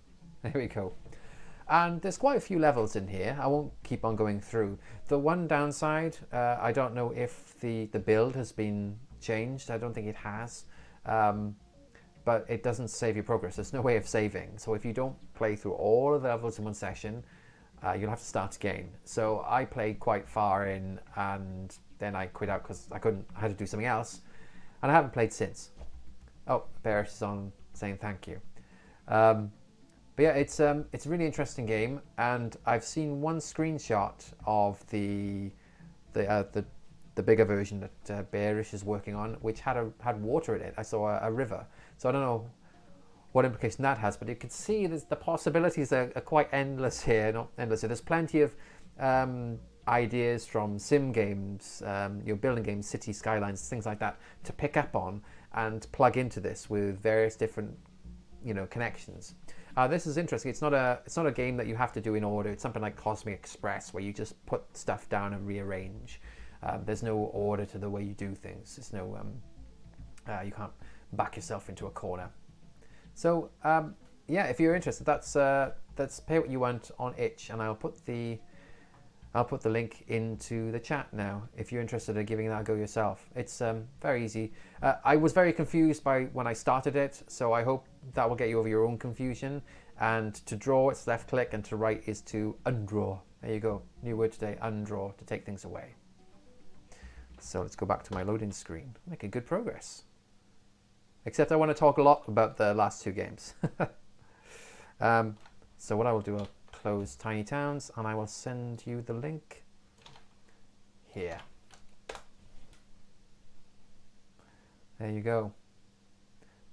There we go. And there's quite a few levels in here. I won't keep on going through. The one downside, I don't know if the build has been changed. I don't think it has. But it doesn't save your progress. There's no way of saving. So if you don't play through all of the levels in one session, you'll have to start again. So I played quite far in and then I quit out because I had to do something else. And I haven't played since. Oh, Bearish is on saying thank you. But yeah, it's a really interesting game, and I've seen one screenshot of the bigger version that Bearish is working on, which had water in it. I saw a river, so I don't know what implication that has, but you can see the possibilities are quite endless here. Not endless. So there's plenty of ideas from sim games, your building games, city skylines, things like that, to pick up on and plug into this with various different connections. This is interesting. It's not a game that you have to do in order. It's something like Cosmic Express, where you just put stuff down and rearrange. There's no order to the way you do things. There's no you can't back yourself into a corner. So yeah, if you're interested, that's Pay What You Want on itch, and I'll put the link into the chat now if you're interested in giving that a go yourself. It's very easy. I was very confused when I started it, so I hope that will get you over your own confusion. And to draw, it's left click, and to write is to undraw. There you go. New word today, undraw, to take things away. So let's go back to my loading screen. Making good progress. Except I want to talk a lot about the last 2 games. So what I will do, I'll close Tiny Towns, and I will send you the link here. There you go.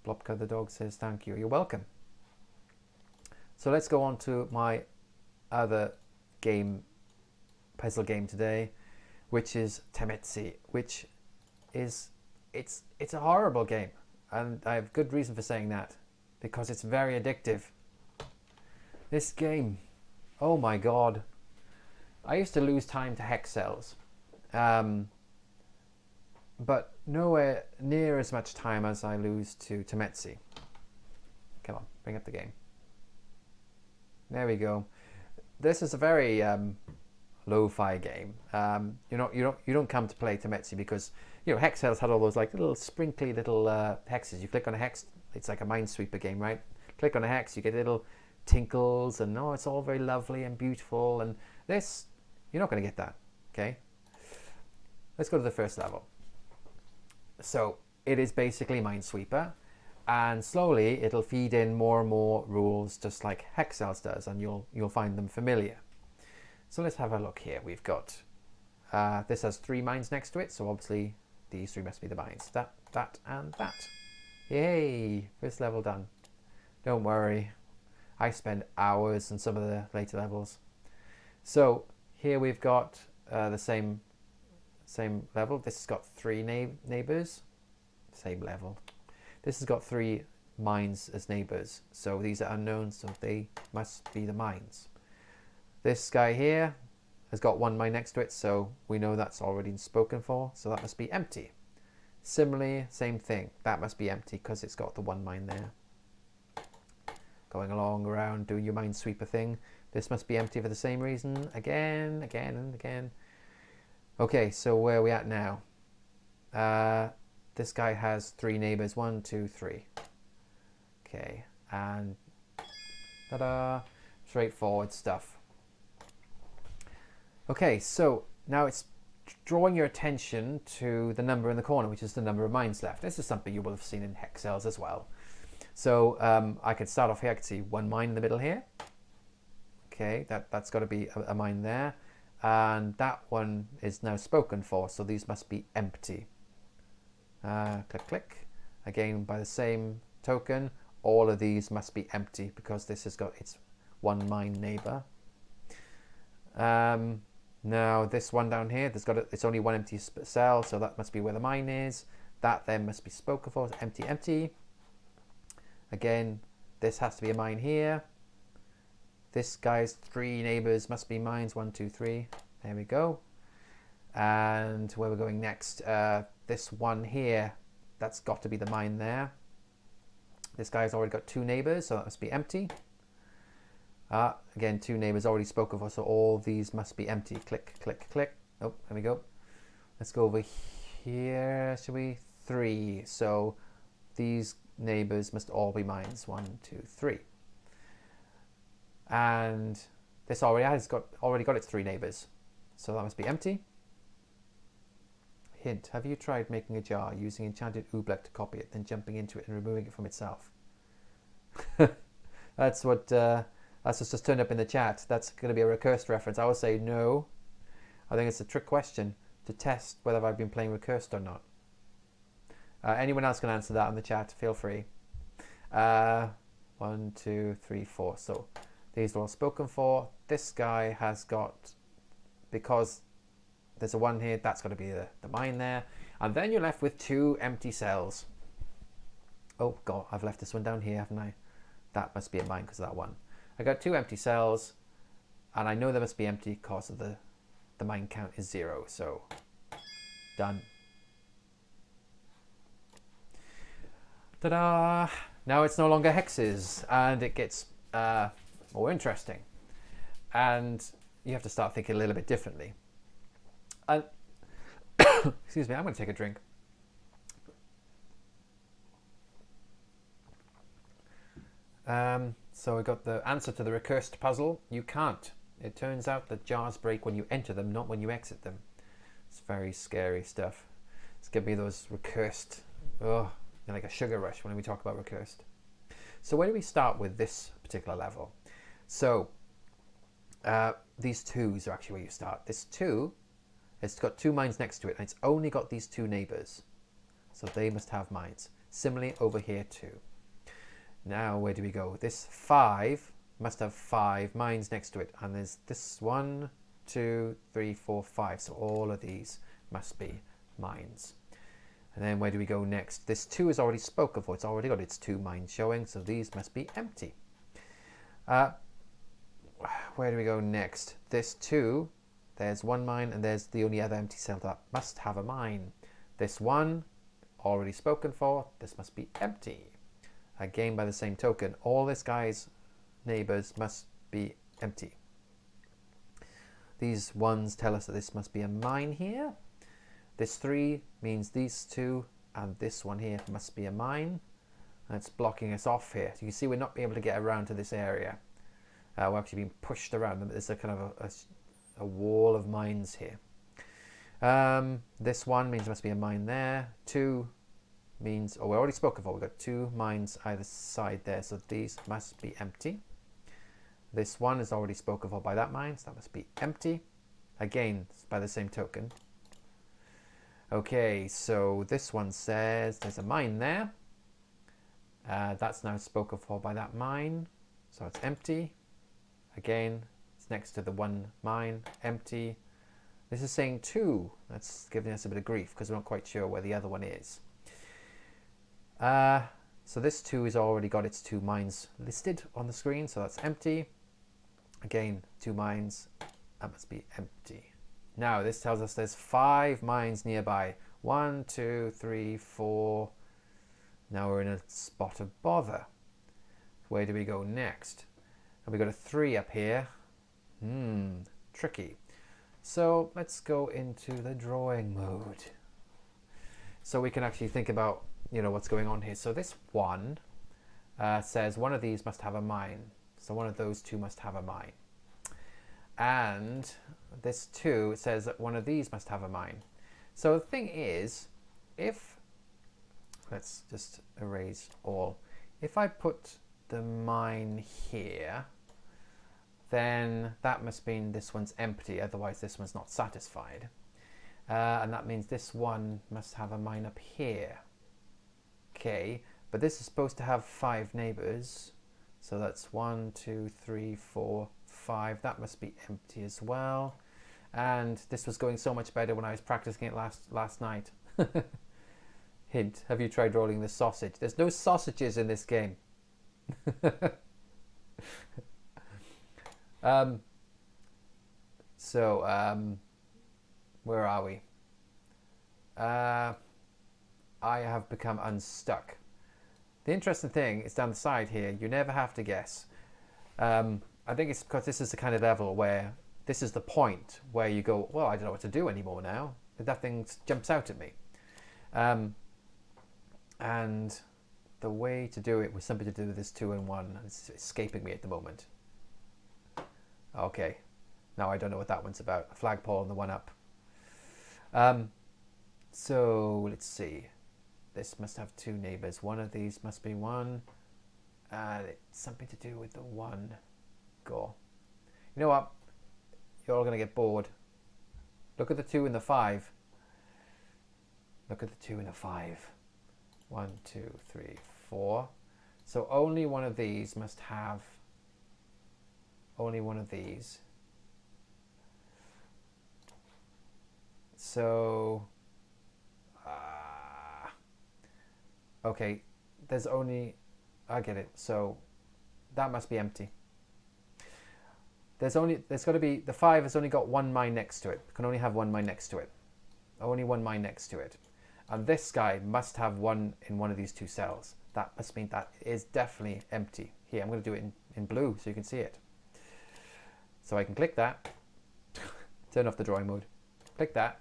Blobka the dog says thank you. You're welcome. So let's go on to my other puzzle game today, which is Tametsi, which is it's a horrible game, and I have good reason for saying that, because it's very addictive. This game, oh my god, I used to lose time to hex cells, but nowhere near as much time as I lose to Tametsi. Come on, bring up the game. There we go. This is a very lo-fi game. You don't come to play Tametsi because Hexcel's had all those like little sprinkly little hexes. You click on a hex, it's like a Minesweeper game, right? Click on a hex, you get little tinkles, and it's all very lovely and beautiful. And this, you're not going to get that. Okay, let's go to the first level. So it is basically Minesweeper, and slowly it'll feed in more and more rules, just like Hexcel's does, and you'll find them familiar. So let's have a look here. We've got this has 3 mines next to it, so obviously these 3 must be the mines. That, and that. Yay! First level done. Don't worry, I spend hours on some of the later levels. So here we've got the same level. This has got 3 neighbors. Same level. This has got 3 mines as neighbors. So these are unknown, so they must be the mines. This guy here has got 1 mine next to it, so we know that's already spoken for, so that must be empty. Similarly, same thing. That must be empty because it's got the 1 mine there. Going along around doing your Minesweeper thing. This must be empty for the same reason. Again, and again. Okay, so where are we at now? This guy has 3 neighbors. 1, 2, 3. Okay, and ta-da! Straightforward stuff. Okay, so now it's drawing your attention to the number in the corner, which is the number of mines left. This is something you will have seen in Hexcel's as well. So I could start off here. I could see 1 mine in the middle here. Okay, that's got to be a mine there. And that one is now spoken for, so these must be empty. Click, click. Again, by the same token, all of these must be empty because this has got its 1 mine neighbor. Now this one down here, it's only 1 empty cell, so that must be where the mine is. That then must be spoken for, empty, empty. Again, this has to be a mine here. This guy's 3 neighbors must be mines. 1, 2, 3. There we go. And where we're going next, this one here, that's got to be the mine there. This guy's already got 2 neighbors, so that must be empty. Again, 2 neighbors already spoken for, so all these must be empty. Click, click, click. Oh, there we go. Let's go over here, shall we? 3. So these neighbors must all be mines. 1, 2, 3. And this already got its 3 neighbors, so that must be empty. Hint: have you tried making a jar using enchanted oobleck to copy it, then jumping into it and removing it from itself? That's what's just turned up in the chat. That's going to be a recursed reference. I would say no. I think it's a trick question to test whether I've been playing recursed or not. Anyone else can answer that in the chat. Feel free. 1, 2, 3, 4. So these are all spoken for. This guy has got, because there's a 1 here, that's got to be the mine there. And then you're left with 2 empty cells. Oh God, I've left this one down here, haven't I? That must be a mine because of that 1. I got 2 empty cells, and I know they must be empty because of the mine count is 0. So done. Ta-da! Now it's no longer hexes, and it gets more interesting. And you have to start thinking a little bit differently. And excuse me, I'm going to take a drink. So we got the answer to the recursed puzzle. You can't. It turns out that jars break when you enter them, not when you exit them. It's very scary stuff. It's giving me those recursed, like a sugar rush when we talk about recursed. So where do we start with this particular level? So these 2s are actually where you start. This 2, it's got 2 mines next to it, and it's only got these 2 neighbors. So they must have mines. Similarly over here too. Now where do we go? This 5 must have 5 mines next to it, and there's this 1, 2, 3, 4, 5. So all of these must be mines. And then where do we go next? This 2 is already spoken for. It's already got its 2 mines showing, so these must be empty. Where do we go next? This 2, there's 1 mine, and there's the only other empty cell that must have a mine. This 1, already spoken for. This must be empty. Again, by the same token, all this guy's neighbors must be empty. these ones tell us that this must be a mine here. This 3 means these 2 and this one here must be a mine. And it's blocking us off here. So you can see we're not able to get around to this area. We're actually being pushed around. There's a kind of a wall of mines here. This 1 means there must be a mine there. 2 means, oh, we already spoke of, we've got 2 mines either side there, so these must be empty. This 1 is already spoken for by that mine, so that must be empty. Again, by the same token. Okay, so this one says there's a mine there. That's now spoken for by that mine, so it's empty. Again, it's next to the 1 mine, empty. This is saying 2. That's giving us a bit of grief because we're not quite sure where the other one is. So this 2 has already got its 2 mines listed on the screen, so that's empty. Again, 2 mines, that must be empty. Now this tells us there's 5 mines nearby. 1, 2, 3, 4. Now we're in a spot of bother. Where do we go next? And we got a 3 up here. Tricky. So let's go into the drawing mode. So we can actually think about, you know, what's going on here. So this 1 says one of these must have a mine. So one of those 2 must have a mine. And this 2 says that one of these must have a mine. So the thing is, if, let's just erase all. If I put the mine here, then that must mean this one's empty, otherwise this one's not satisfied. And that means this 1 must have a mine up here. Okay, but this is supposed to have 5 neighbors. So that's 1, 2, 3, 4, 5. That must be empty as well. And this was going so much better when I was practicing it last night. Hint, have you tried rolling the sausage? There's no sausages in this game. Where are we? I have become unstuck. The interesting thing is down the side here, you never have to guess. I think it's because this is the kind of level where this is the point where you go, well, I don't know what to do anymore now. Nothing jumps out at me. And the way to do it was something to do with this 2 and 1. It's escaping me at the moment. Okay, now I don't know what that one's about. A flagpole and the 1 up. So let's see. This must have 2 neighbors. One of these must be 1. It's something to do with the 1. Go. You know what? You're all going to get bored. Look at the 2 and the 5. Look at the 2 and the 5. 1, 2, 3, 4. So only one of these must have only one of these. So okay, there's only, I get it, so that must be empty. There's got to be, the 5 has only got 1 mine next to it. It can only have 1 mine next to it. Only 1 mine next to it. And this guy must have 1 in one of these 2 cells. That must mean that is definitely empty. Here, I'm going to do it in blue so you can see it. So I can click that, turn off the drawing mode, click that,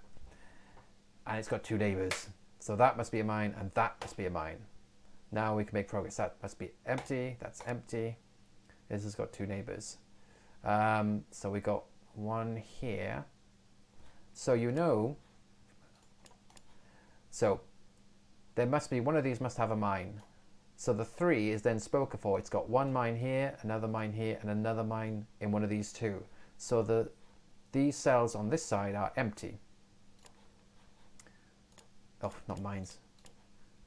and it's got 2 neighbors. So that must be a mine, and that must be a mine. Now we can make progress. That must be empty, that's empty. This has got 2 neighbors. So we got 1 here. So you know, so there must be, one of these must have a mine. So the 3 is then spoken for. It's got 1 mine here, another mine here, and another mine in one of these 2. So these cells on this side are empty. Oh, not mines.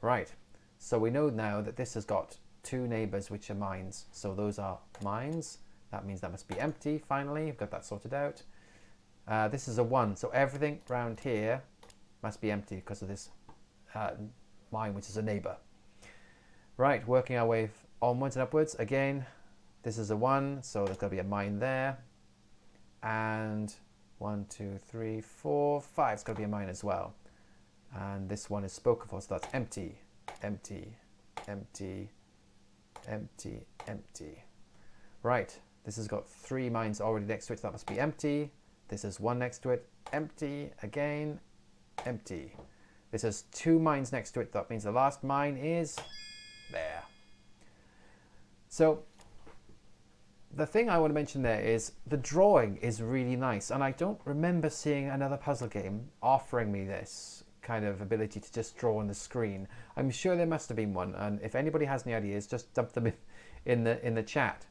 Right. So we know now that this has got 2 neighbors which are mines. So those are mines. That means that must be empty. Finally, we've got that sorted out. This is a 1. So everything around here must be empty because of this mine, which is a neighbor. Right, working our way onwards and upwards. Again, this is a 1, so there's got to be a mine there. And 1, 2, 3, 4, 5. It's got to be a mine as well. And this one is spoken for, so that's empty, empty, empty, empty, empty. Right, this has got 3 mines already next to it, so that must be empty. This is 1 next to it, empty, again, empty. This has 2 mines next to it. That means the last mine is there. So the thing I want to mention there is the drawing is really nice, and I don't remember seeing another puzzle game offering me this kind of ability to just draw on the screen. I'm sure there must have been one, and if anybody has any ideas, just dump them in the chat.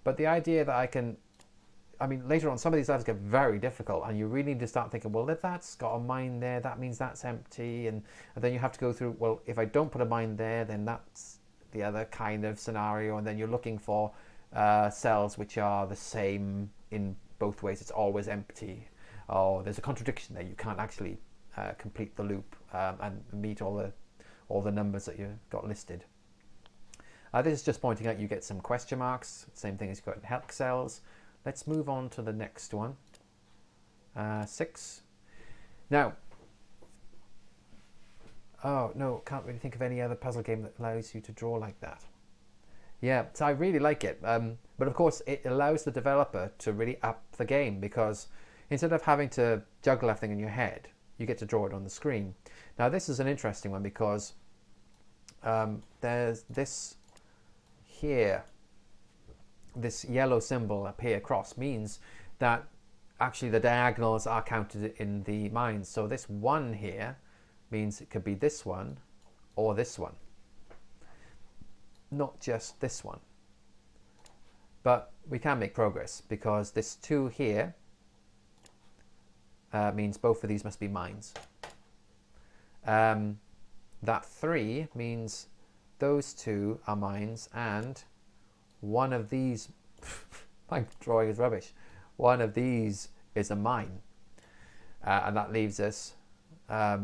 But the idea that I mean, later on, some of these levels get very difficult, and you really need to start thinking, well, if that's got a mine there, that means that's empty, and then you have to go through, well, if I don't put a mine there, then that's the other kind of scenario, and then you're looking for cells which are the same in both ways. It's always empty. Oh, there's a contradiction there. You can't actually complete the loop and meet all the numbers that you've got listed. This is just pointing out you get some question marks. Same thing as you've got in hex cells. Let's move on to the next one. 6. Now, oh no, can't really think of any other puzzle game that allows you to draw like that. Yeah, so I really like it. But of course, it allows the developer to really up the game, because instead of having to juggle everything in your head, you get to draw it on the screen. Now, this is an interesting one because there's this here, this yellow symbol up here across means that actually the diagonals are counted in the mines. So this 1 here means it could be this one or this one, not just this one. But we can make progress because this 2 here means both of these must be mines. That 3 means those 2 are mines, and one of these, my drawing is rubbish, one of these is a mine. And that leaves us, that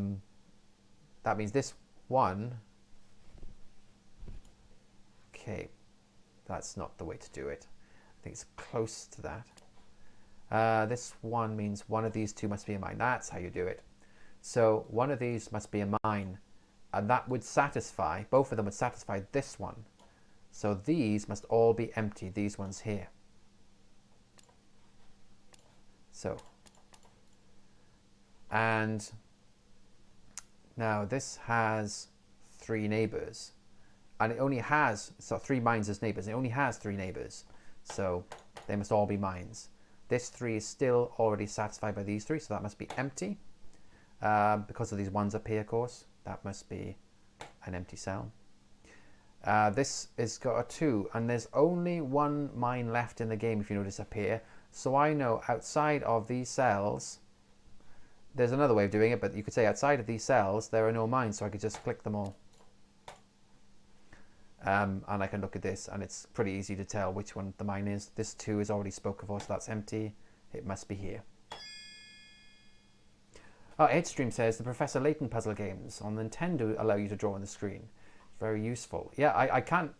means this 1, okay, that's not the way to do it. I think it's close to that. This 1 means one of these 2 must be a mine. That's how you do it. So one of these must be a mine, and that would satisfy, both of them would satisfy this one. So these must all be empty, these ones here. So, and now this has 3 neighbors, and it only has, so 3 mines as neighbors, it only has 3 neighbors, so they must all be mines. This 3 is still already satisfied by these 3, so that must be empty. Because of these 1s up here, of course, that must be an empty cell. This has got a 2, and there's only 1 mine left in the game, if you notice up here. So I know outside of these cells, there's another way of doing it, but you could say outside of these cells there are no mines, so I could just click them all. And I can look at this, and it's pretty easy to tell which one the mine is. This 2 is already spoken for, so that's empty. It must be here. Edstream says the Professor Layton puzzle games on Nintendo allow you to draw on the screen. Very useful. Yeah, I'm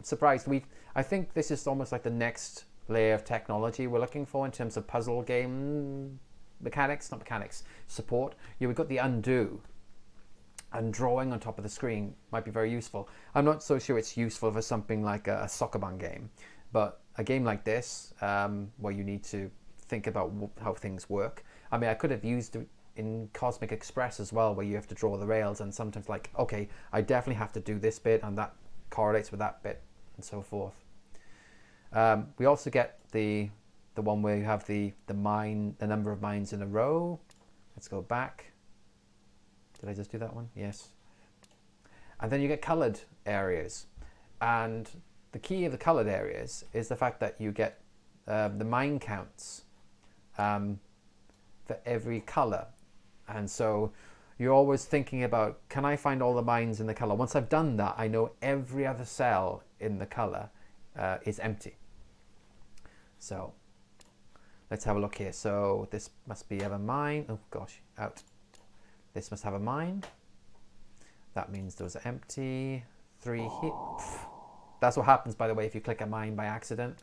surprised. I think this is almost like the next layer of technology we're looking for in terms of puzzle game mechanics, not mechanics, support. Yeah, we've got the undo, and drawing on top of the screen might be very useful. I'm not so sure it's useful for something like a Sokobang game, but a game like this, where you need to think about how things work. I mean, I could have used it in Cosmic Express as well, where you have to draw the rails, and sometimes like, okay, I definitely have to do this bit, and that correlates with that bit, and so forth. We also get the one where you have the number of mines in a row. Let's go back. Did I just do that one? Yes. And then you get colored areas, and the key of the colored areas is the fact that you get the mine counts for every color. And so you're always thinking about, can I find all the mines in the color? Once I've done that, I know every other cell in the color is empty. So let's have a look here. So this must be have a mine. Oh gosh, out. This must have a mine. That means those are empty. 3 here. That's what happens, by the way, if you click a mine by accident.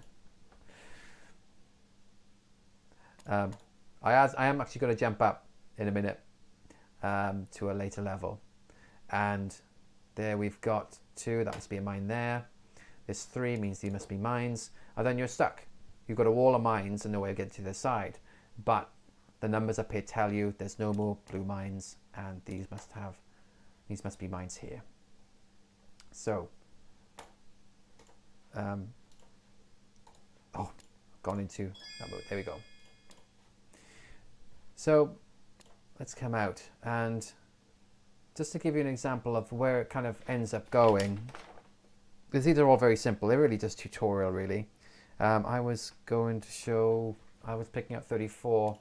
I am actually going to jump up in a minute to a later level, and there we've got 2. That must be a mine there. This 3 means these must be mines, and then you're stuck. You've got a wall of mines and no way of getting to the side. but the numbers up here tell you there's no more blue mines, and these must be mines here. So, gone into that mode. There we go. So let's come out, and just to give you an example of where it kind of ends up going, because these are all very simple. They're really just tutorial, really. I was going to show, I was picking up 34,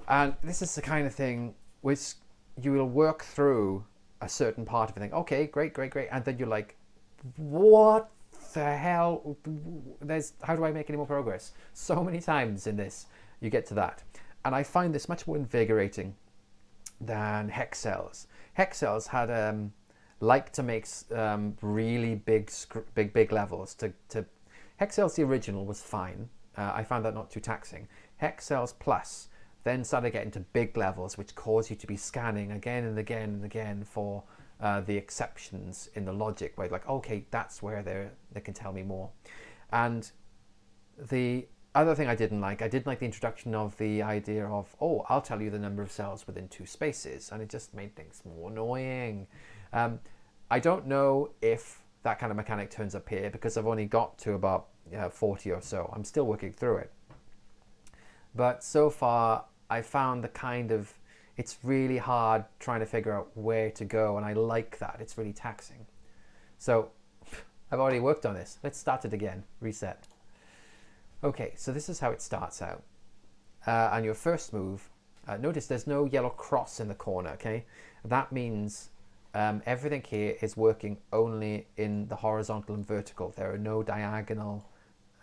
and this is the kind of thing which you will work through a certain part of it. Think, okay, great, and then you're like, what the hell? How do I make any more progress? So many times in this, you get to that, and I find this much more invigorating than hex cells. Hex cells had like to make really big levels. To hex cells, the original was fine. I found that not too taxing. Hex cells plus then started getting to big levels, which cause you to be scanning again and again and again for the exceptions in the logic, where like, okay, that's where they can tell me more. And the other thing I didn't like the introduction of the idea of, oh, I'll tell you the number of cells within two spaces, and it just made things more annoying. I don't know if that kind of mechanic turns up here, because I've only got to about 40 or so. I'm still working through it. But so far, I found it's really hard trying to figure out where to go, and I like that. It's really taxing. So I've already worked on this. Let's start it again. Reset. Okay, so this is how it starts out. And your first move, notice there's no yellow cross in the corner, okay? That means everything here is working only in the horizontal and vertical. There are no diagonal,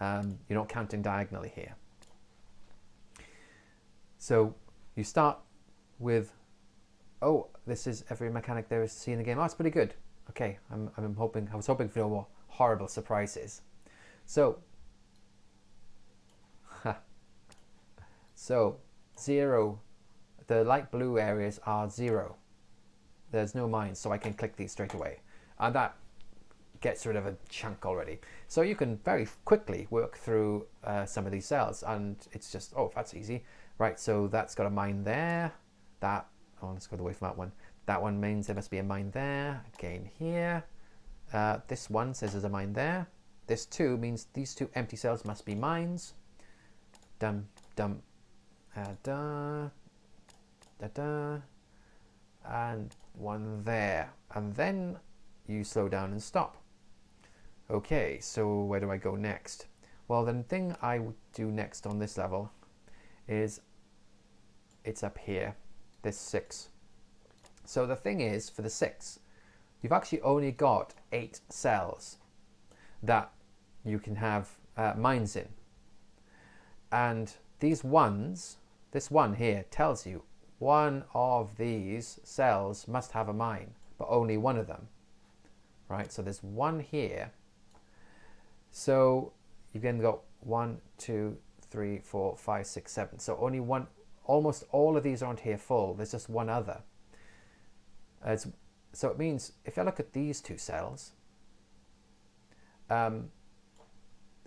you're not counting diagonally here. So you start with, oh, this is every mechanic there is to see in the game. Oh, it's pretty good. Okay, I was hoping for no more horrible surprises. So, so 0, the light blue areas are 0. There's no mines, so I can click these straight away. And that gets rid of a chunk already. So you can very quickly work through some of these cells, and it's just, oh, that's easy. Right, so that's got a mine there. Let's go away from that one. That one means there must be a mine there. Again here. This one says there's a mine there. This 2 means these 2 empty cells must be mines. Dum, dum, da, da, da. And one there. And then you slow down and stop. Okay, so where do I go next? Well, the thing I would do next on this level is it's up here, this 6. So the thing is, for the 6, you've actually only got 8 cells that you can have mines in. And these ones, this one here tells you one of these cells must have a mine, but only one of them. Right, so there's one here. So you've then got 1, 2, 3, 4, 5, 6, 7. So only one, almost all of these aren't here full. There's just one other. So it means if I look at these 2 cells,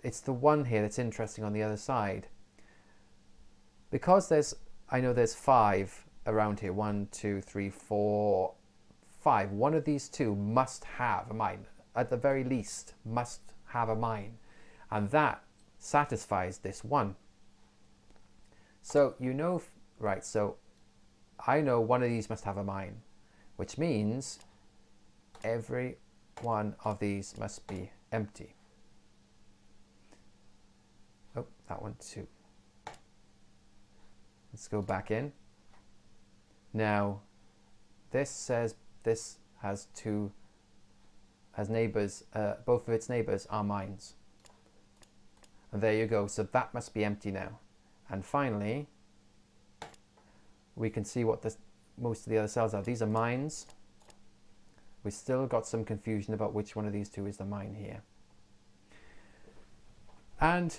it's the one here that's interesting on the other side. Because I know there's 5 around here. 1, 2, 3, 4, 5. One of these 2 must have a mine. At the very least, must have a mine. And that satisfies this one. So you know, right, so I know one of these must have a mine, which means every one of these must be empty. Oh, that one too. Let's go back in. Now, this says this has neighbors, both of its neighbors are mines. And there you go, so that must be empty now. And finally, we can see what most of the other cells are. These are mines. We've still got some confusion about which one of these 2 is the mine here. And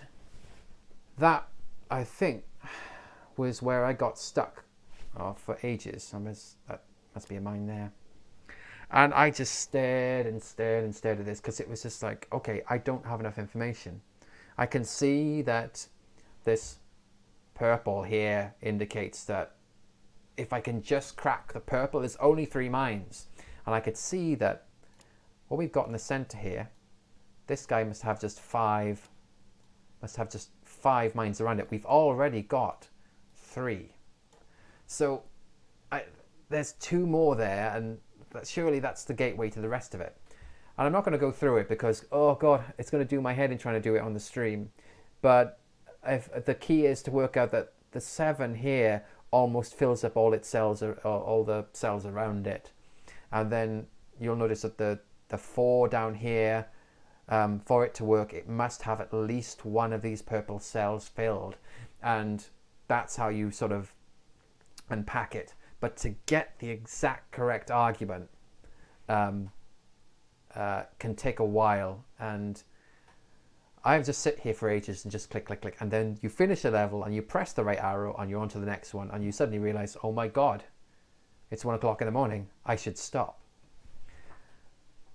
that, I think, was where I got stuck for ages. That must be a mine there. And I just stared and stared and stared at this, because it was just like, okay, I don't have enough information. I can see that this purple here indicates that if I can just crack the purple, there's only 3 mines. And I could see that what we've got in the center here, this guy must have just 5 mines around it. We've already got 3. So there's 2 more there, and surely that's the gateway to the rest of it. And I'm not going to go through it because, oh God, it's going to do my head in trying to do it on the stream. But the key is to work out that the 7 here almost fills up all its cells, or all the cells around it. And then you'll notice that the 4 down here, for it to work, it must have at least one of these purple cells filled. And that's how you sort of unpack it. But to get the exact correct argument can take a while. And I just sit here for ages and just click, click, click. And then you finish a level and you press the right arrow and you're on to the next one. And you suddenly realize, oh my God, it's 1 o'clock in the morning. I should stop.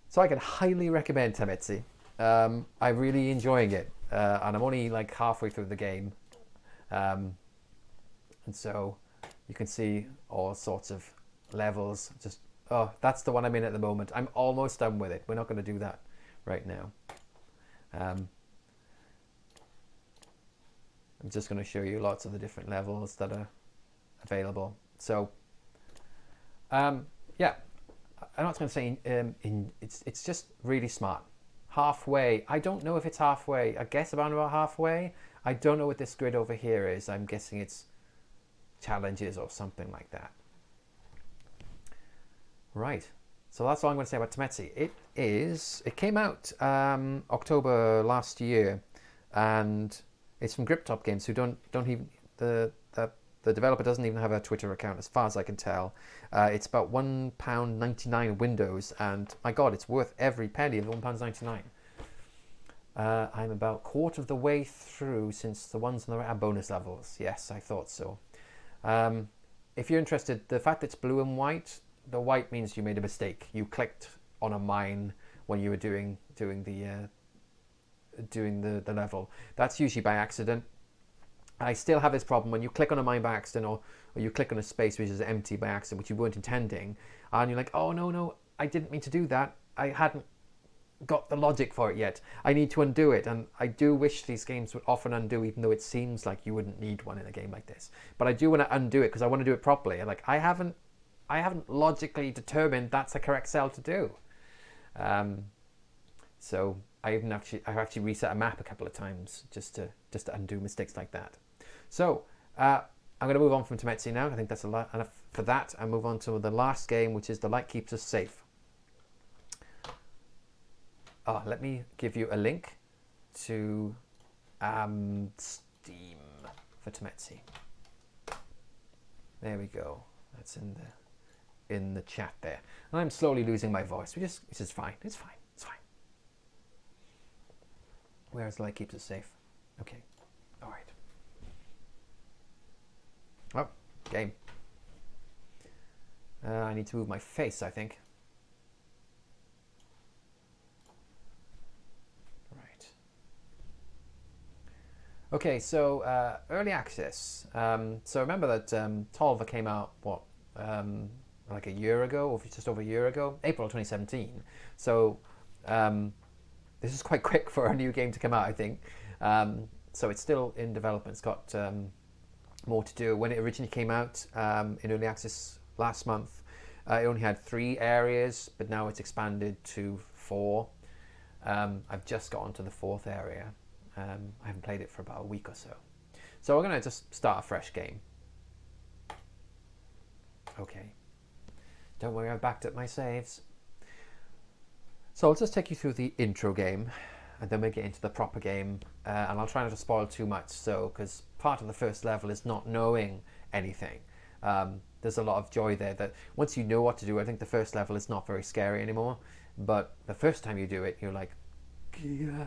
So I can highly recommend Tametsi. I'm really enjoying it. And I'm only like halfway through the game. And so you can see all sorts of levels. Just, oh, that's the one I'm in at the moment. I'm almost done with it. We're not going to do that right now. I'm just going to show you lots of the different levels that are available. So, yeah, I'm not going to say it's just really smart. Halfway. I don't know if it's halfway. I guess about halfway. I don't know what this grid over here is. I'm guessing it's challenges or something like that. Right. So that's all I'm going to say about Tametsi. It came out October last year, and it's from Griptop Games, who don't even the developer doesn't even have a Twitter account, as far as I can tell. It's about £1.99 Windows, and my God, it's worth every penny of £1.99. I'm about a quarter of the way through, since the ones on the right are bonus levels. Yes, I thought so. If you're interested, the fact that it's blue and white, the white means you made a mistake. You clicked on a mine when you were doing the level. That's usually by accident. I still have this problem when you click on a mine by accident, or you click on a space which is empty by accident, which you weren't intending, and you're like, oh no, I didn't mean to do that. I hadn't got the logic for it yet. I need to undo it. And I do wish these games would often undo, even though it seems like you wouldn't need one in a game like this. But I do want to undo it because I want to do it properly. Like I haven't logically determined that's the correct cell to do. So I've actually reset a map a couple of times just to undo mistakes like that. So I'm going to move on from Tametsi now. I think that's enough for that, and move on to the last game, which is The Light Keeps Us Safe. Let me give you a link to Steam for Tametsi. There we go. That's in the chat there. And I'm slowly losing my voice, which is fine. It's fine. It's fine. Where's The Light Keeps Us Safe? Okay. All right. Oh, game. I need to move my face, I think. Right. Okay, so early access. So remember that Tölva came out, like a year ago, or just over a year ago? April 2017. So this is quite quick for a new game to come out, I think. So it's still in development. It's got more to do. When it originally came out in early access last month, it only had 3 areas, but now it's expanded to 4. I've just got onto the 4th area. I haven't played it for about a week or so. So we're going to just start a fresh game. Okay. Don't worry, I've backed up my saves. So I'll just take you through the intro game, and then we'll get into the proper game. And I'll try not to spoil too much, because part of the first level is not knowing anything. There's a lot of joy there that once you know what to do, I think the first level is not very scary anymore. But the first time you do it, you're like, yeah.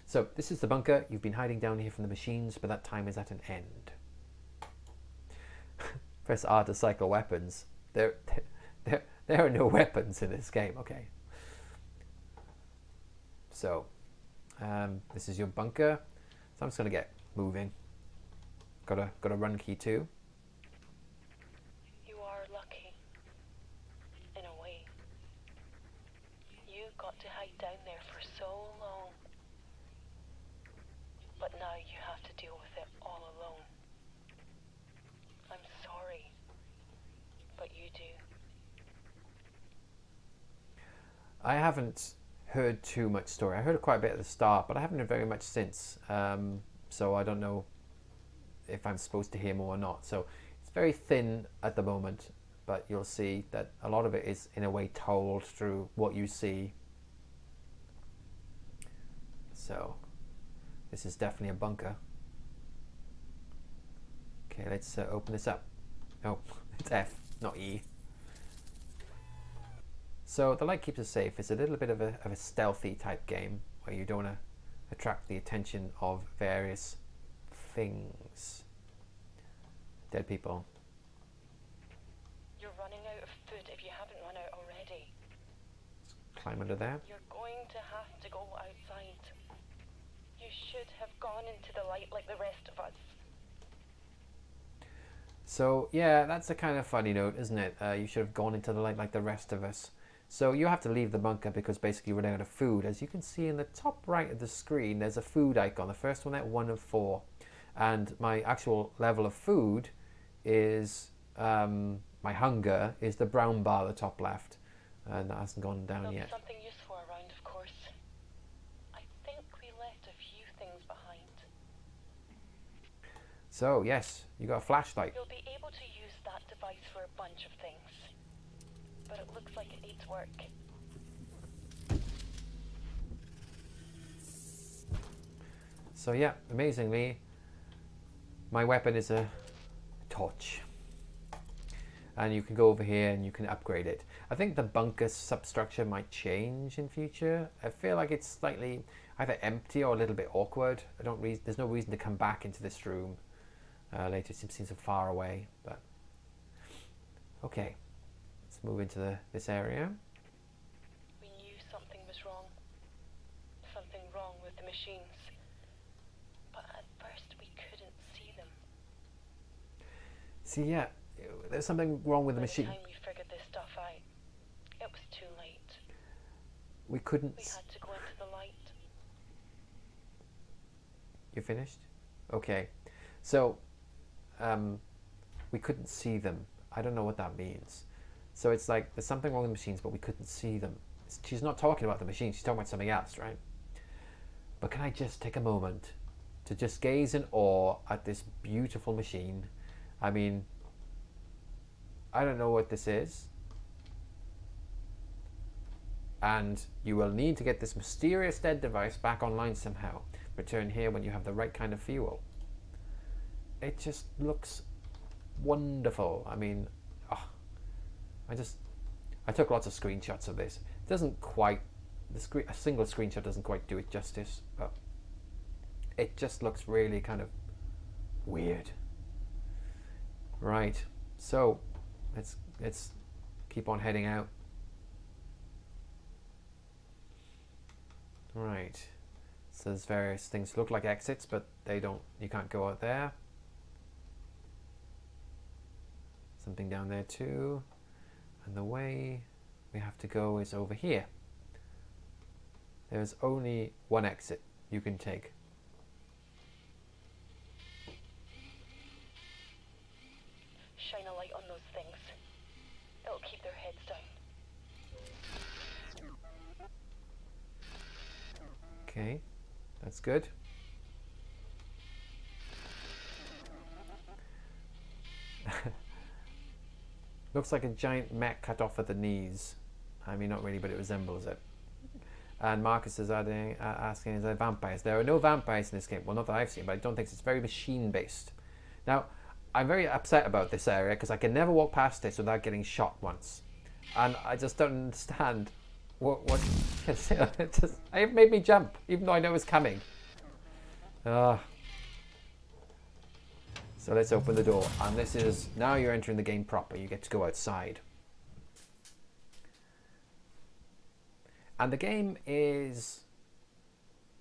So this is the bunker. You've been hiding down here from the machines, but that time is at an end. Press R to cycle weapons. There are no weapons in this game. Okay. So this is your bunker. So I'm just going to get moving. got a run key too. You are lucky, in a way. You got to hide down there for so long. But now you have to deal with it all alone. I'm sorry, but you do. I haven't heard too much story. I heard quite a bit at the start, but I haven't heard very much since. So I don't know if I'm supposed to hear more or not. So it's very thin at the moment, but you'll see that a lot of it is in a way told through what you see. So this is definitely a bunker. Okay, let's open this up. Oh, it's F, not E. So the light keeps us safe. It's a little bit of a stealthy type game where you don't want to attract the attention of various things. Dead people. You're running out of food if you haven't run out already. Let's climb under there. You're going to have to go outside. You should have gone into the light like the rest of us. So yeah, that's a kind of funny note, isn't it? You should have gone into the light like the rest of us. So you have to leave the bunker because basically you're running out of food. As you can see in the top right of the screen, there's a food icon. The first one at 1 of 4. And my actual level of food is, my hunger is the brown bar at the top left. And that hasn't gone down There'll yet. be something useful around, of course. I think we left a few things behind. So yes, you got a flashlight. You'll be able to use that device for a bunch of things. But it looks like it needs work. So yeah, amazingly, my weapon is a torch. And you can go over here and you can upgrade it. I think the bunker substructure might change in future. I feel like it's slightly either empty or a little bit awkward. There's no reason to come back into this room later. It seems so far away, but okay. Let's move into this area. We knew something was wrong. Something wrong with the machines. But at first we couldn't see them. See, yeah, there's something wrong with the machine. By the time we figured this stuff out, it was too late. We couldn't. We had to go into the light. You finished? Okay. So, we couldn't see them. I don't know what that means. So it's like there's something wrong with the machines, but we couldn't see them. She's not talking about the machines. She's talking about something else, right? But can I just take a moment to just gaze in awe at this beautiful machine? I mean, I don't know what this is. And you will need to get this mysterious dead device back online somehow. Return here when you have the right kind of fuel. It just looks wonderful. I mean, I took lots of screenshots of this. It doesn't quite, a single screenshot doesn't quite do it justice, but it just looks really kind of weird. Right, so let's keep on heading out. Right, so there's various things look like exits, but you can't go out there. Something down there too. And the way we have to go is over here. There's only one exit you can take. Shine a light on those things. It'll keep their heads down. Okay, that's good. Looks like a giant mech cut off at the knees. I mean, not really, but it resembles it. And Marcus is asking, is there vampires? There are no vampires in this game. Well, not that I've seen, but I don't think it's very machine-based. Now, I'm very upset about this area because I can never walk past this without getting shot once. And I just don't understand what it made me jump, even though I know it was coming. So let's open the door, and this is, now you're entering the game proper, you get to go outside. And the game is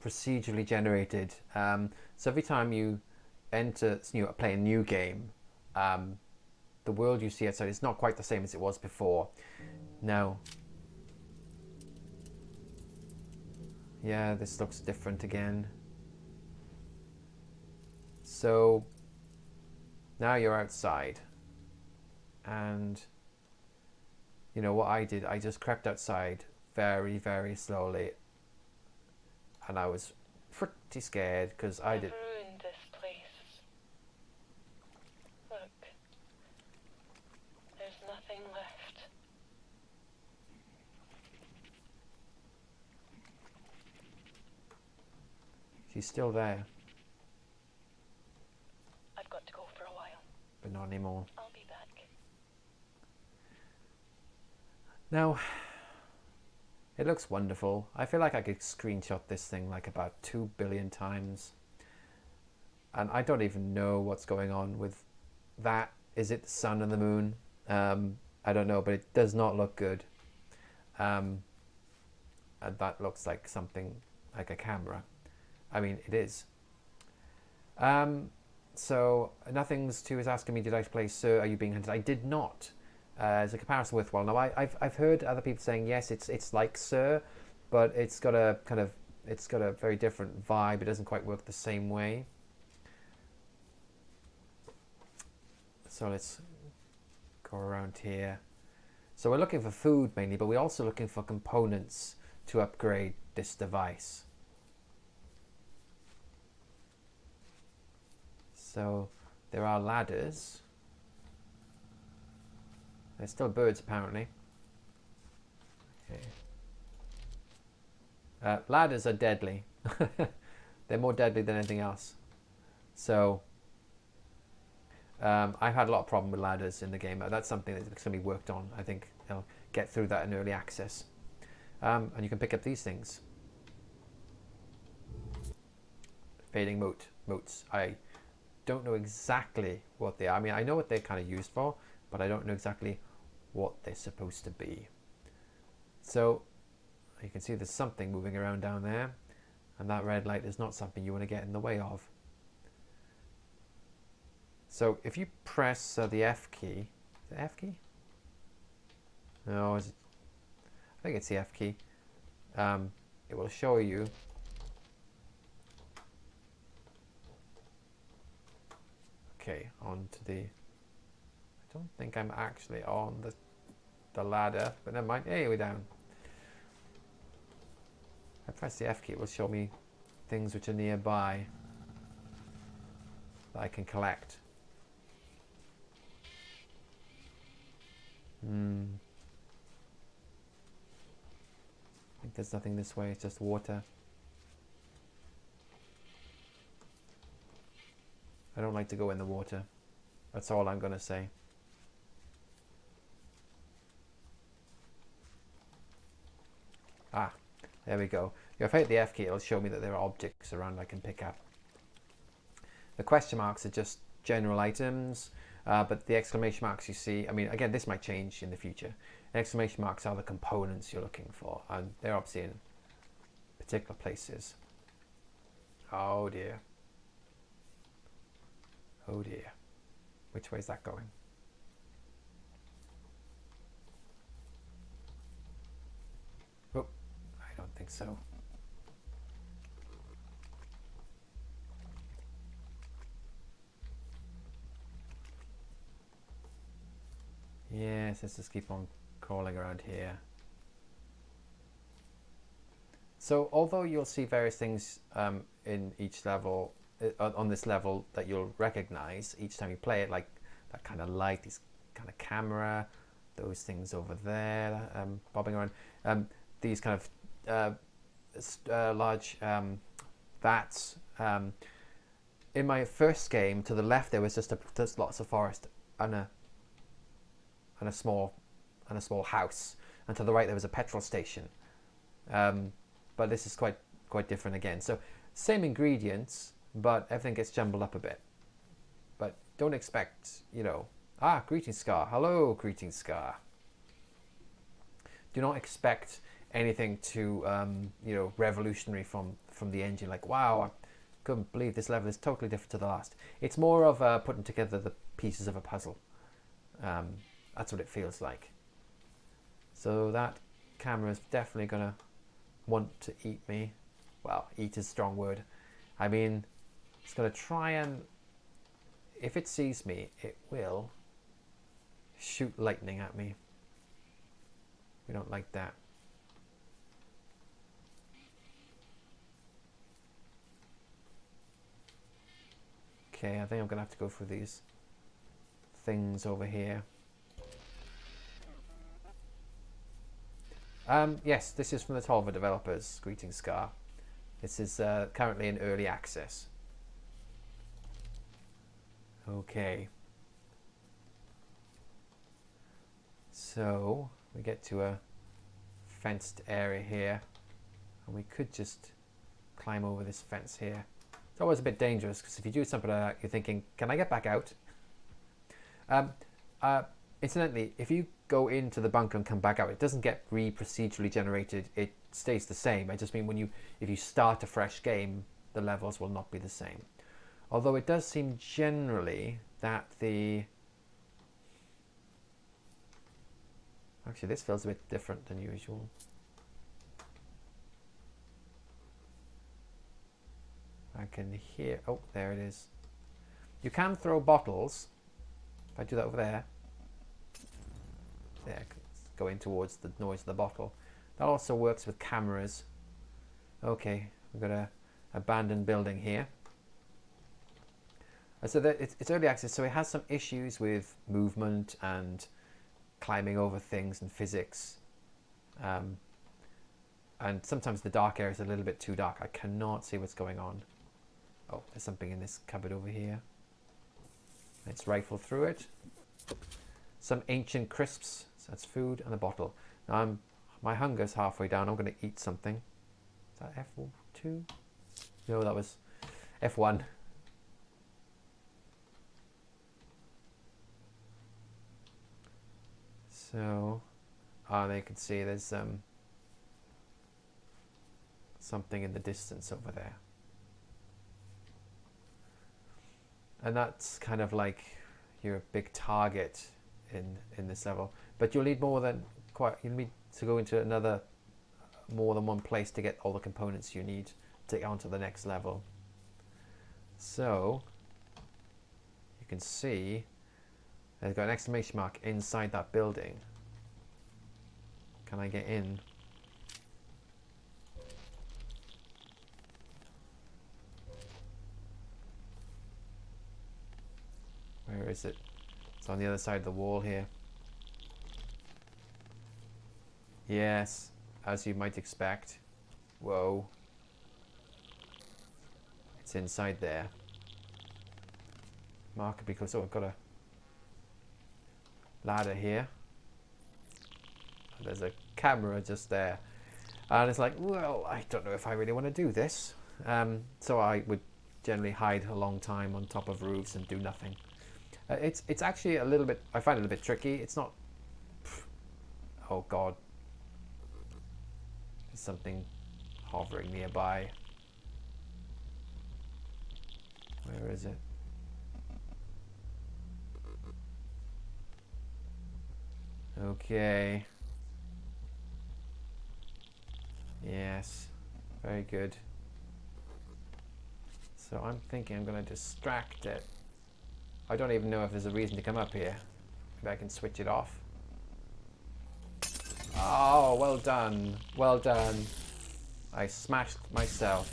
procedurally generated, so every time you play a new game, the world you see outside is not quite the same as it was before. Now, yeah, this looks different again. So now you're outside, and you know what I did? I just crept outside very, very slowly, and I was pretty scared because I did. Ruined this place. Look, there's nothing left. She's still there, I've got to go for a while. but not anymore. I'll be back. Now, it looks wonderful. I feel like I could screenshot this thing like about 2 billion times. And I don't even know what's going on with that. Is it the sun and the moon? I don't know, but it does not look good. And that looks like something like a camera. I mean, it is. So Nothing's Two is asking me, did I play Sir, Are You Being Hunted? I did not. As a comparison with, well, now I've heard other people saying yes, it's like Sir, but it's got a very different vibe. It doesn't quite work the same way. So let's go around here. So we're looking for food mainly, but we're also looking for components to upgrade this device. So there are ladders. There's still birds apparently. Okay. Ladders are deadly. They're more deadly than anything else. So I've had a lot of problem with ladders in the game. That's something that's going to be worked on. I think they'll get through that in early access. And you can pick up these things. Fading motes. I don't know exactly what they are. I mean, I know what they're kind of used for, but I don't know exactly what they're supposed to be. So you can see there's something moving around down there, and that red light is not something you want to get in the way of. So if you press the F key, is it F key? No, is it? I think it's the F key. It will show you onto the, I don't think I'm actually on the ladder, but never mind. Hey, we're down. If I press the F key, it will show me things which are nearby that I can collect. I think there's nothing this way, it's just water. I don't like to go in the water. That's all I'm going to say. Ah, there we go. If I hit the F key, it'll show me that there are objects around I can pick up. The question marks are just general items, but the exclamation marks you see, I mean, again, this might change in the future. Exclamation marks are the components you're looking for, and they're obviously in particular places. Oh dear. Oh dear. Which way is that going? Oh, I don't think so. Yes, let's just keep on crawling around here. So although you'll see various things in each level, on this level, that you'll recognize each time you play it, like that kind of light, this kind of camera, those things over there bobbing around, these kind of large vats. In my first game, to the left there was just lots of forest and a small house, and to the right there was a petrol station. But this is quite different again. So same ingredients, but everything gets jumbled up a bit. But don't expect, greeting Scar. Hello, greeting Scar. Do not expect anything too, revolutionary from the engine. Like, wow, couldn't believe this level is totally different to the last. It's more of putting together the pieces of a puzzle. That's what it feels like. So that camera is definitely going to want to eat me. Well, eat is a strong word. I mean, it's going to try and, if it sees me, it will shoot lightning at me. We don't like that. Okay, I think I'm going to have to go through these things over here. Yes, this is from the Tölva developers. Greetings, Scar. This is currently in early access. Okay. So we get to a fenced area here, and we could just climb over this fence here. It's always a bit dangerous because if you do something like that, you're thinking, can I get back out? Incidentally, if you go into the bunker and come back out, it doesn't get procedurally generated. It stays the same. I just mean if you start a fresh game, the levels will not be the same. Although it does seem generally that actually this feels a bit different than usual. I can hear, oh, there it is. You can throw bottles. If I do that over there, going towards the noise of the bottle. That also works with cameras. Okay, we've got a abandoned building here. So that it's early access, so it has some issues with movement and climbing over things and physics. And sometimes the dark area is a little bit too dark. I cannot see what's going on. Oh, there's something in this cupboard over here. Let's rifle through it. Some ancient crisps. So that's food and a bottle. Now my hunger's halfway down. I'm going to eat something. Is that F2? No, that was F1. So, there you can see there's something in the distance over there. And that's kind of like your big target in this level. But you'll need you'll need to go into more than one place to get all the components you need to get onto the next level. So, you can see there's got an exclamation mark inside that building. Can I get in? Where is it? It's on the other side of the wall here. Yes, as you might expect. Whoa. It's inside there. Mark it because I've got a ladder here. There's a camera just there. And it's like, well, I don't know if I really want to do this. So I would generally hide a long time on top of roofs and do nothing. It's actually a little bit, I find it a bit tricky. It's not, oh God. There's something hovering nearby. Where is it? Okay. Yes, very good. So I'm thinking I'm going to distract it. I don't even know if there's a reason to come up here. Maybe I can switch it off. Oh, well done. Well done. I smashed myself.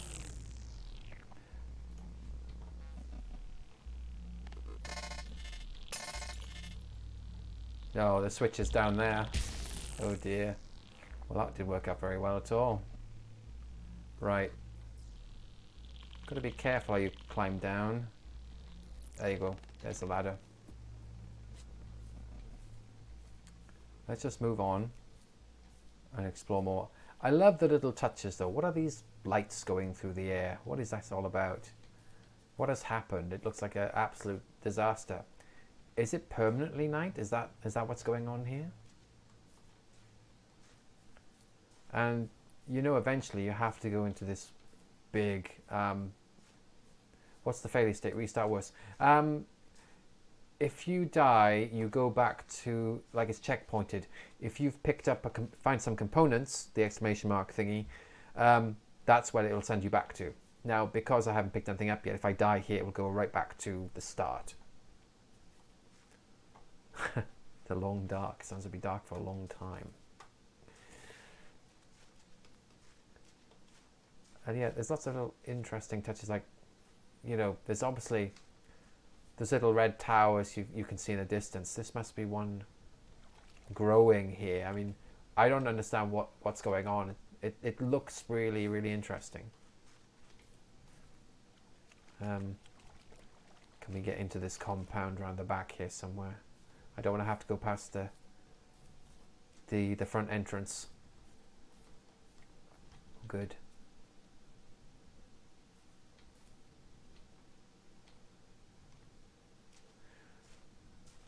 No, the switch is down there. Oh dear. Well, that didn't work out very well at all. Right. Got to be careful how you climb down. There you go. There's the ladder. Let's just move on and explore more. I love the little touches though. What are these lights going through the air? What is that all about? What has happened? It looks like an absolute disaster. Is it permanently night? Is that what's going on here? And you know eventually you have to go into this big What's the failure state? Restart worse. If you die, you go back to, like, it's checkpointed. If you've picked up, find some components, the exclamation mark thingy, that's where it'll send you back to. Now, because I haven't picked anything up yet, if I die here, it will go right back to the start. The long dark. Sounds to be dark for a long time. And yeah, there's lots of little interesting touches, like, you know, there's obviously those little red towers you can see in the distance. This must be one growing here. I mean, I don't understand what's going on. It looks really, really interesting. Can we get into this compound around the back here somewhere? I don't want to have to go past the front entrance. Good.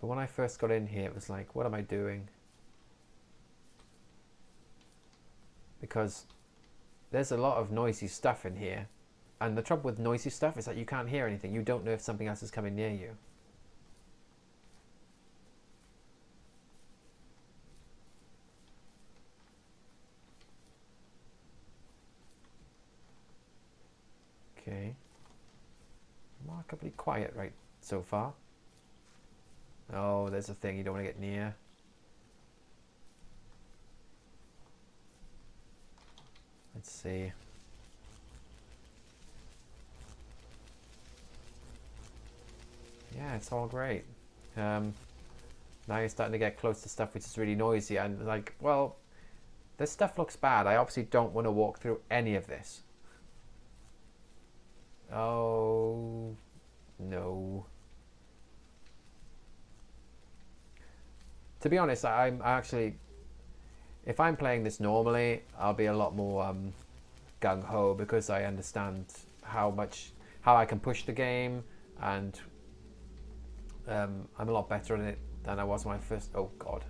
But when I first got in here, it was like, what am I doing? Because there's a lot of noisy stuff in here. And the trouble with noisy stuff is that you can't hear anything. You don't know if something else is coming near you. Okay. Remarkably quiet right so far. Oh, there's a thing you don't want to get near. Let's see. Yeah, it's all great. Now you're starting to get close to stuff which is really noisy, and like, well, this stuff looks bad. I obviously don't want to walk through any of this. Oh, no. To be honest, I'm actually, if I'm playing this normally, I'll be a lot more gung-ho, because I understand how I can push the game, and I'm a lot better at it than I was when I first, oh god.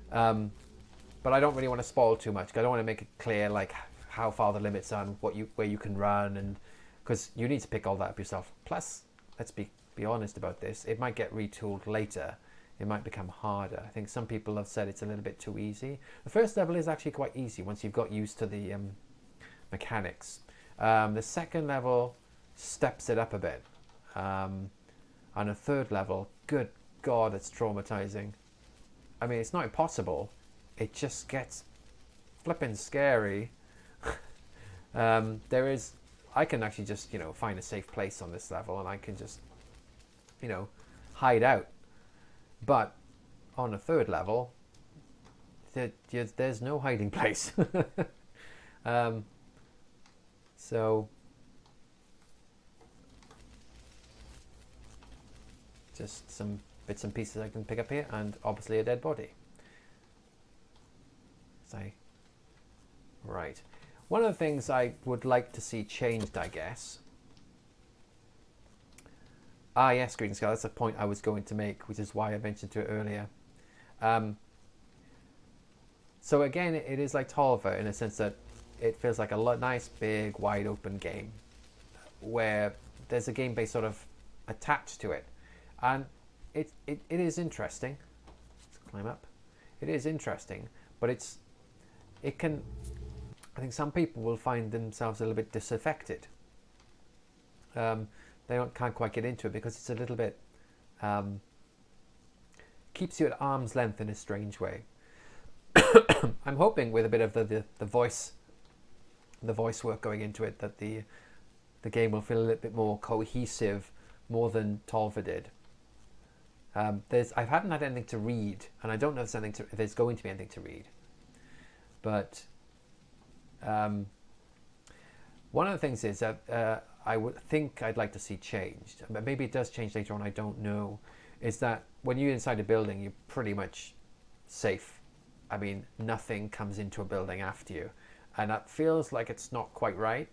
But I don't really want to spoil too much, because I don't want to make it clear like how far the limits are and where you can run, and because you need to pick all that up yourself. Plus, let's be honest about this, it might get retooled later. It might become harder. I think some people have said it's a little bit too easy. The first level is actually quite easy once you've got used to the mechanics. The second level steps it up a bit. And a third level, good God, it's traumatizing. I mean, it's not impossible. It just gets flipping scary. I can actually just, you know, find a safe place on this level, and I can just, you know, hide out. But on a third level, there's no hiding place. So just some bits and pieces I can pick up here, and obviously a dead body. Right. One of the things I would like to see changed, I guess. Ah, yes, Green Sky, that's a point I was going to make, which is why I mentioned to it earlier. So again, it is like Tölva in a sense that it feels like a nice, big, wide open game where there's a game base sort of attached to it. And it is interesting. Let's climb up. It is interesting, but I think some people will find themselves a little bit disaffected. They can't quite get into it because it's a little bit keeps you at arm's length in a strange way. I'm hoping with a bit of the voice work going into it that the game will feel a little bit more cohesive, more than Tölva did. I haven't had anything to read, and I don't know if there's going to be anything to read. But one of the things is that I would think I'd like to see changed, but maybe it does change later on, I don't know, is that when you're inside a building, you're pretty much safe. I mean, nothing comes into a building after you, and that feels like it's not quite right.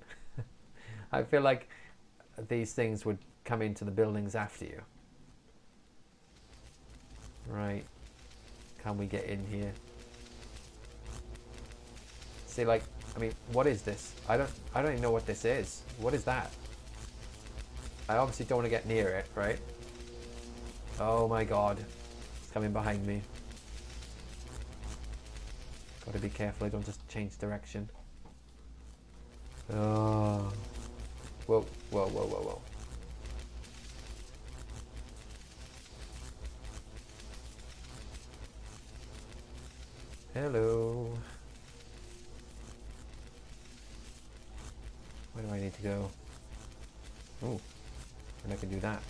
I feel like these things would come into the buildings after you. Right. Can we get in here? See, like, I mean, what is this? I don't even know what this is. What is that? I obviously don't want to get near it, right? Oh my god. It's coming behind me. Gotta be careful I don't just change direction. Oh. Whoa, whoa, whoa, whoa, whoa. Hello. Where do I need to go? Oh, and I can do that.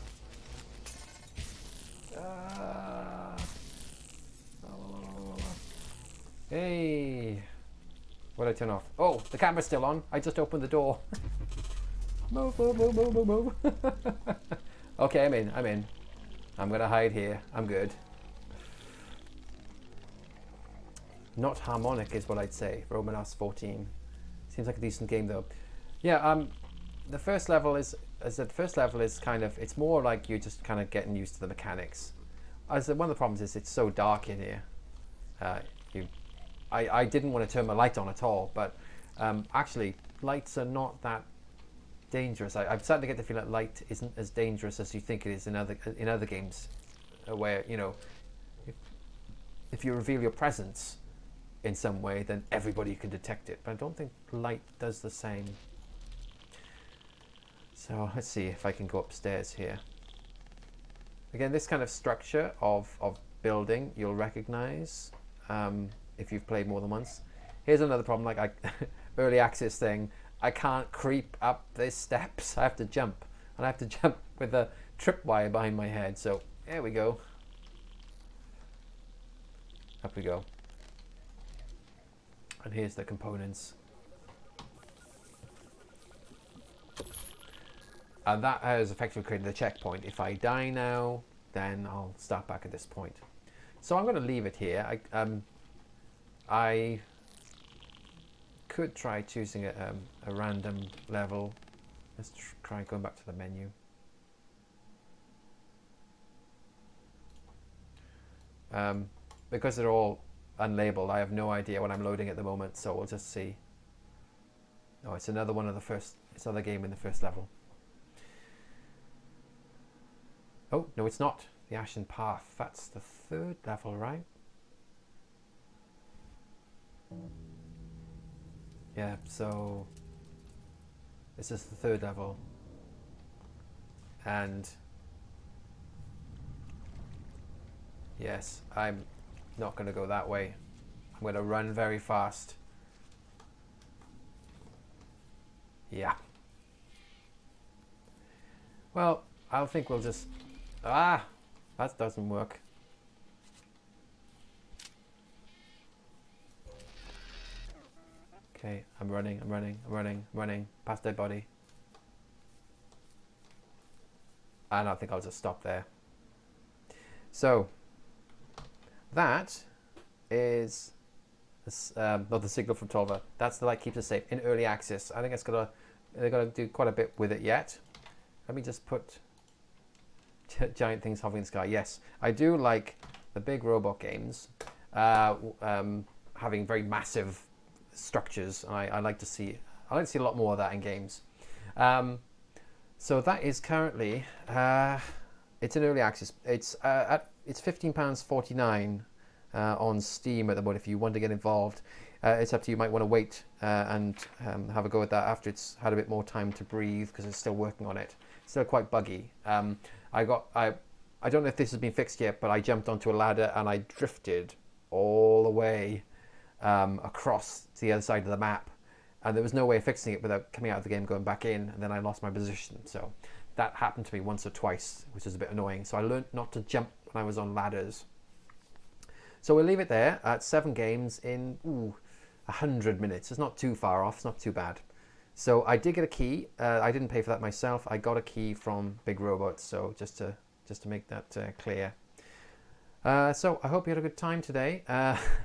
Hey! What did I turn off? Oh, the camera's still on. I just opened the door. Move, move, move, move, move, move. Okay, I'm in. I'm in. I'm gonna hide here. I'm good. Not harmonic is what I'd say. Romanos 14. Seems like a decent game though. Yeah. The first level is, as the first level is kind of, it's more like you're just kind of getting used to the mechanics. As one of the problems is it's so dark in here. I didn't want to turn my light on at all, but actually lights are not that dangerous. I'm starting to get the feeling that light isn't as dangerous as you think it is in other games, where if you reveal your presence in some way, then everybody can detect it. But I don't think light does the same. So let's see if I can go upstairs here. Again, this kind of structure of building you'll recognize if you've played more than once. Here's another problem, like early access thing. I can't creep up these steps. I have to jump, and I have to jump with a tripwire behind my head. So there we go. Up we go. And here's the components. And that has effectively created a checkpoint. If I die now, then I'll start back at this point. So I'm going to leave it here. I could try choosing a random level. Let's try going back to the menu. Because they're all unlabeled, I have no idea what I'm loading at the moment, so we'll just see. Oh, it's another one of the first, it's another game in the first level. Oh, no, it's not. The Ashen Path. That's the third level, right? Yeah, so this is the third level. And yes, I'm not going to go that way. I'm going to run very fast. Yeah. Well, I think we'll just... Ah! That doesn't work. Okay, I'm running. Past dead body. And I think I'll just stop there. So, that is not the signal from Tölva. That's the light keeps us safe in early access. I think they're gonna do quite a bit with it yet. Let me just put giant things hovering in the sky. Yes, I do like the big robot games, having very massive structures. I like to see a lot more of that in games. So that is currently it's in early access. It's £15.49 on Steam at the moment. If you want to get involved, it's up to you. You might want to wait and have a go at that after it's had a bit more time to breathe, because it's still working on it. It's still quite buggy. I don't know if this has been fixed yet, but I jumped onto a ladder and I drifted all the way across to the other side of the map, and there was no way of fixing it without coming out of the game, going back in, and then I lost my position. So that happened to me once or twice, which is a bit annoying. So I learned not to jump when I was on ladders. So we'll leave it there at 7 games in 100 minutes. It's not too far off. It's not too bad. So I did get a key. I didn't pay for that myself. I got a key from Big Robots. So just to make that clear. So I hope you had a good time today,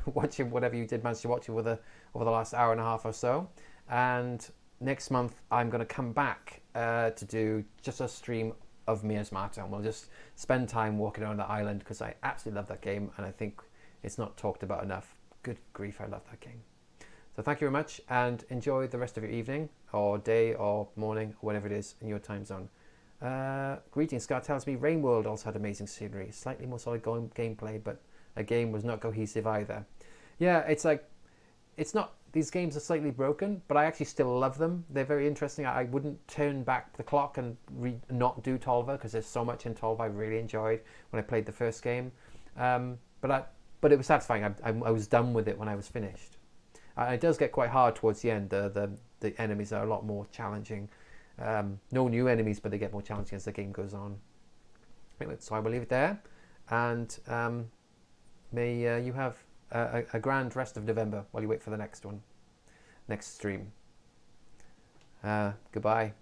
watching whatever you did manage to watch over the last hour and a half or so. And next month I'm going to come back to do just a stream of Miasmata, and we'll just spend time walking around the island, because I absolutely love that game, and I think it's not talked about enough. Good grief, I love that game. So thank you very much, and enjoy the rest of your evening or day or morning or whatever it is in your time zone. Greetings, Scott tells me Rain World also had amazing scenery, slightly more solid gameplay, but a game was not cohesive either. Yeah, it's like, it's not, these games are slightly broken, but I actually still love them. They're very interesting. I wouldn't turn back the clock and not do Tölva, because there's so much in Tölva I really enjoyed when I played the first game. But it was satisfying. I was done with it when I was finished. It does get quite hard towards the end. The enemies are a lot more challenging. No new enemies, but they get more challenging as the game goes on. Anyway, so I will leave it there, and may you have a grand rest of November while you wait for the next one, next stream. Goodbye.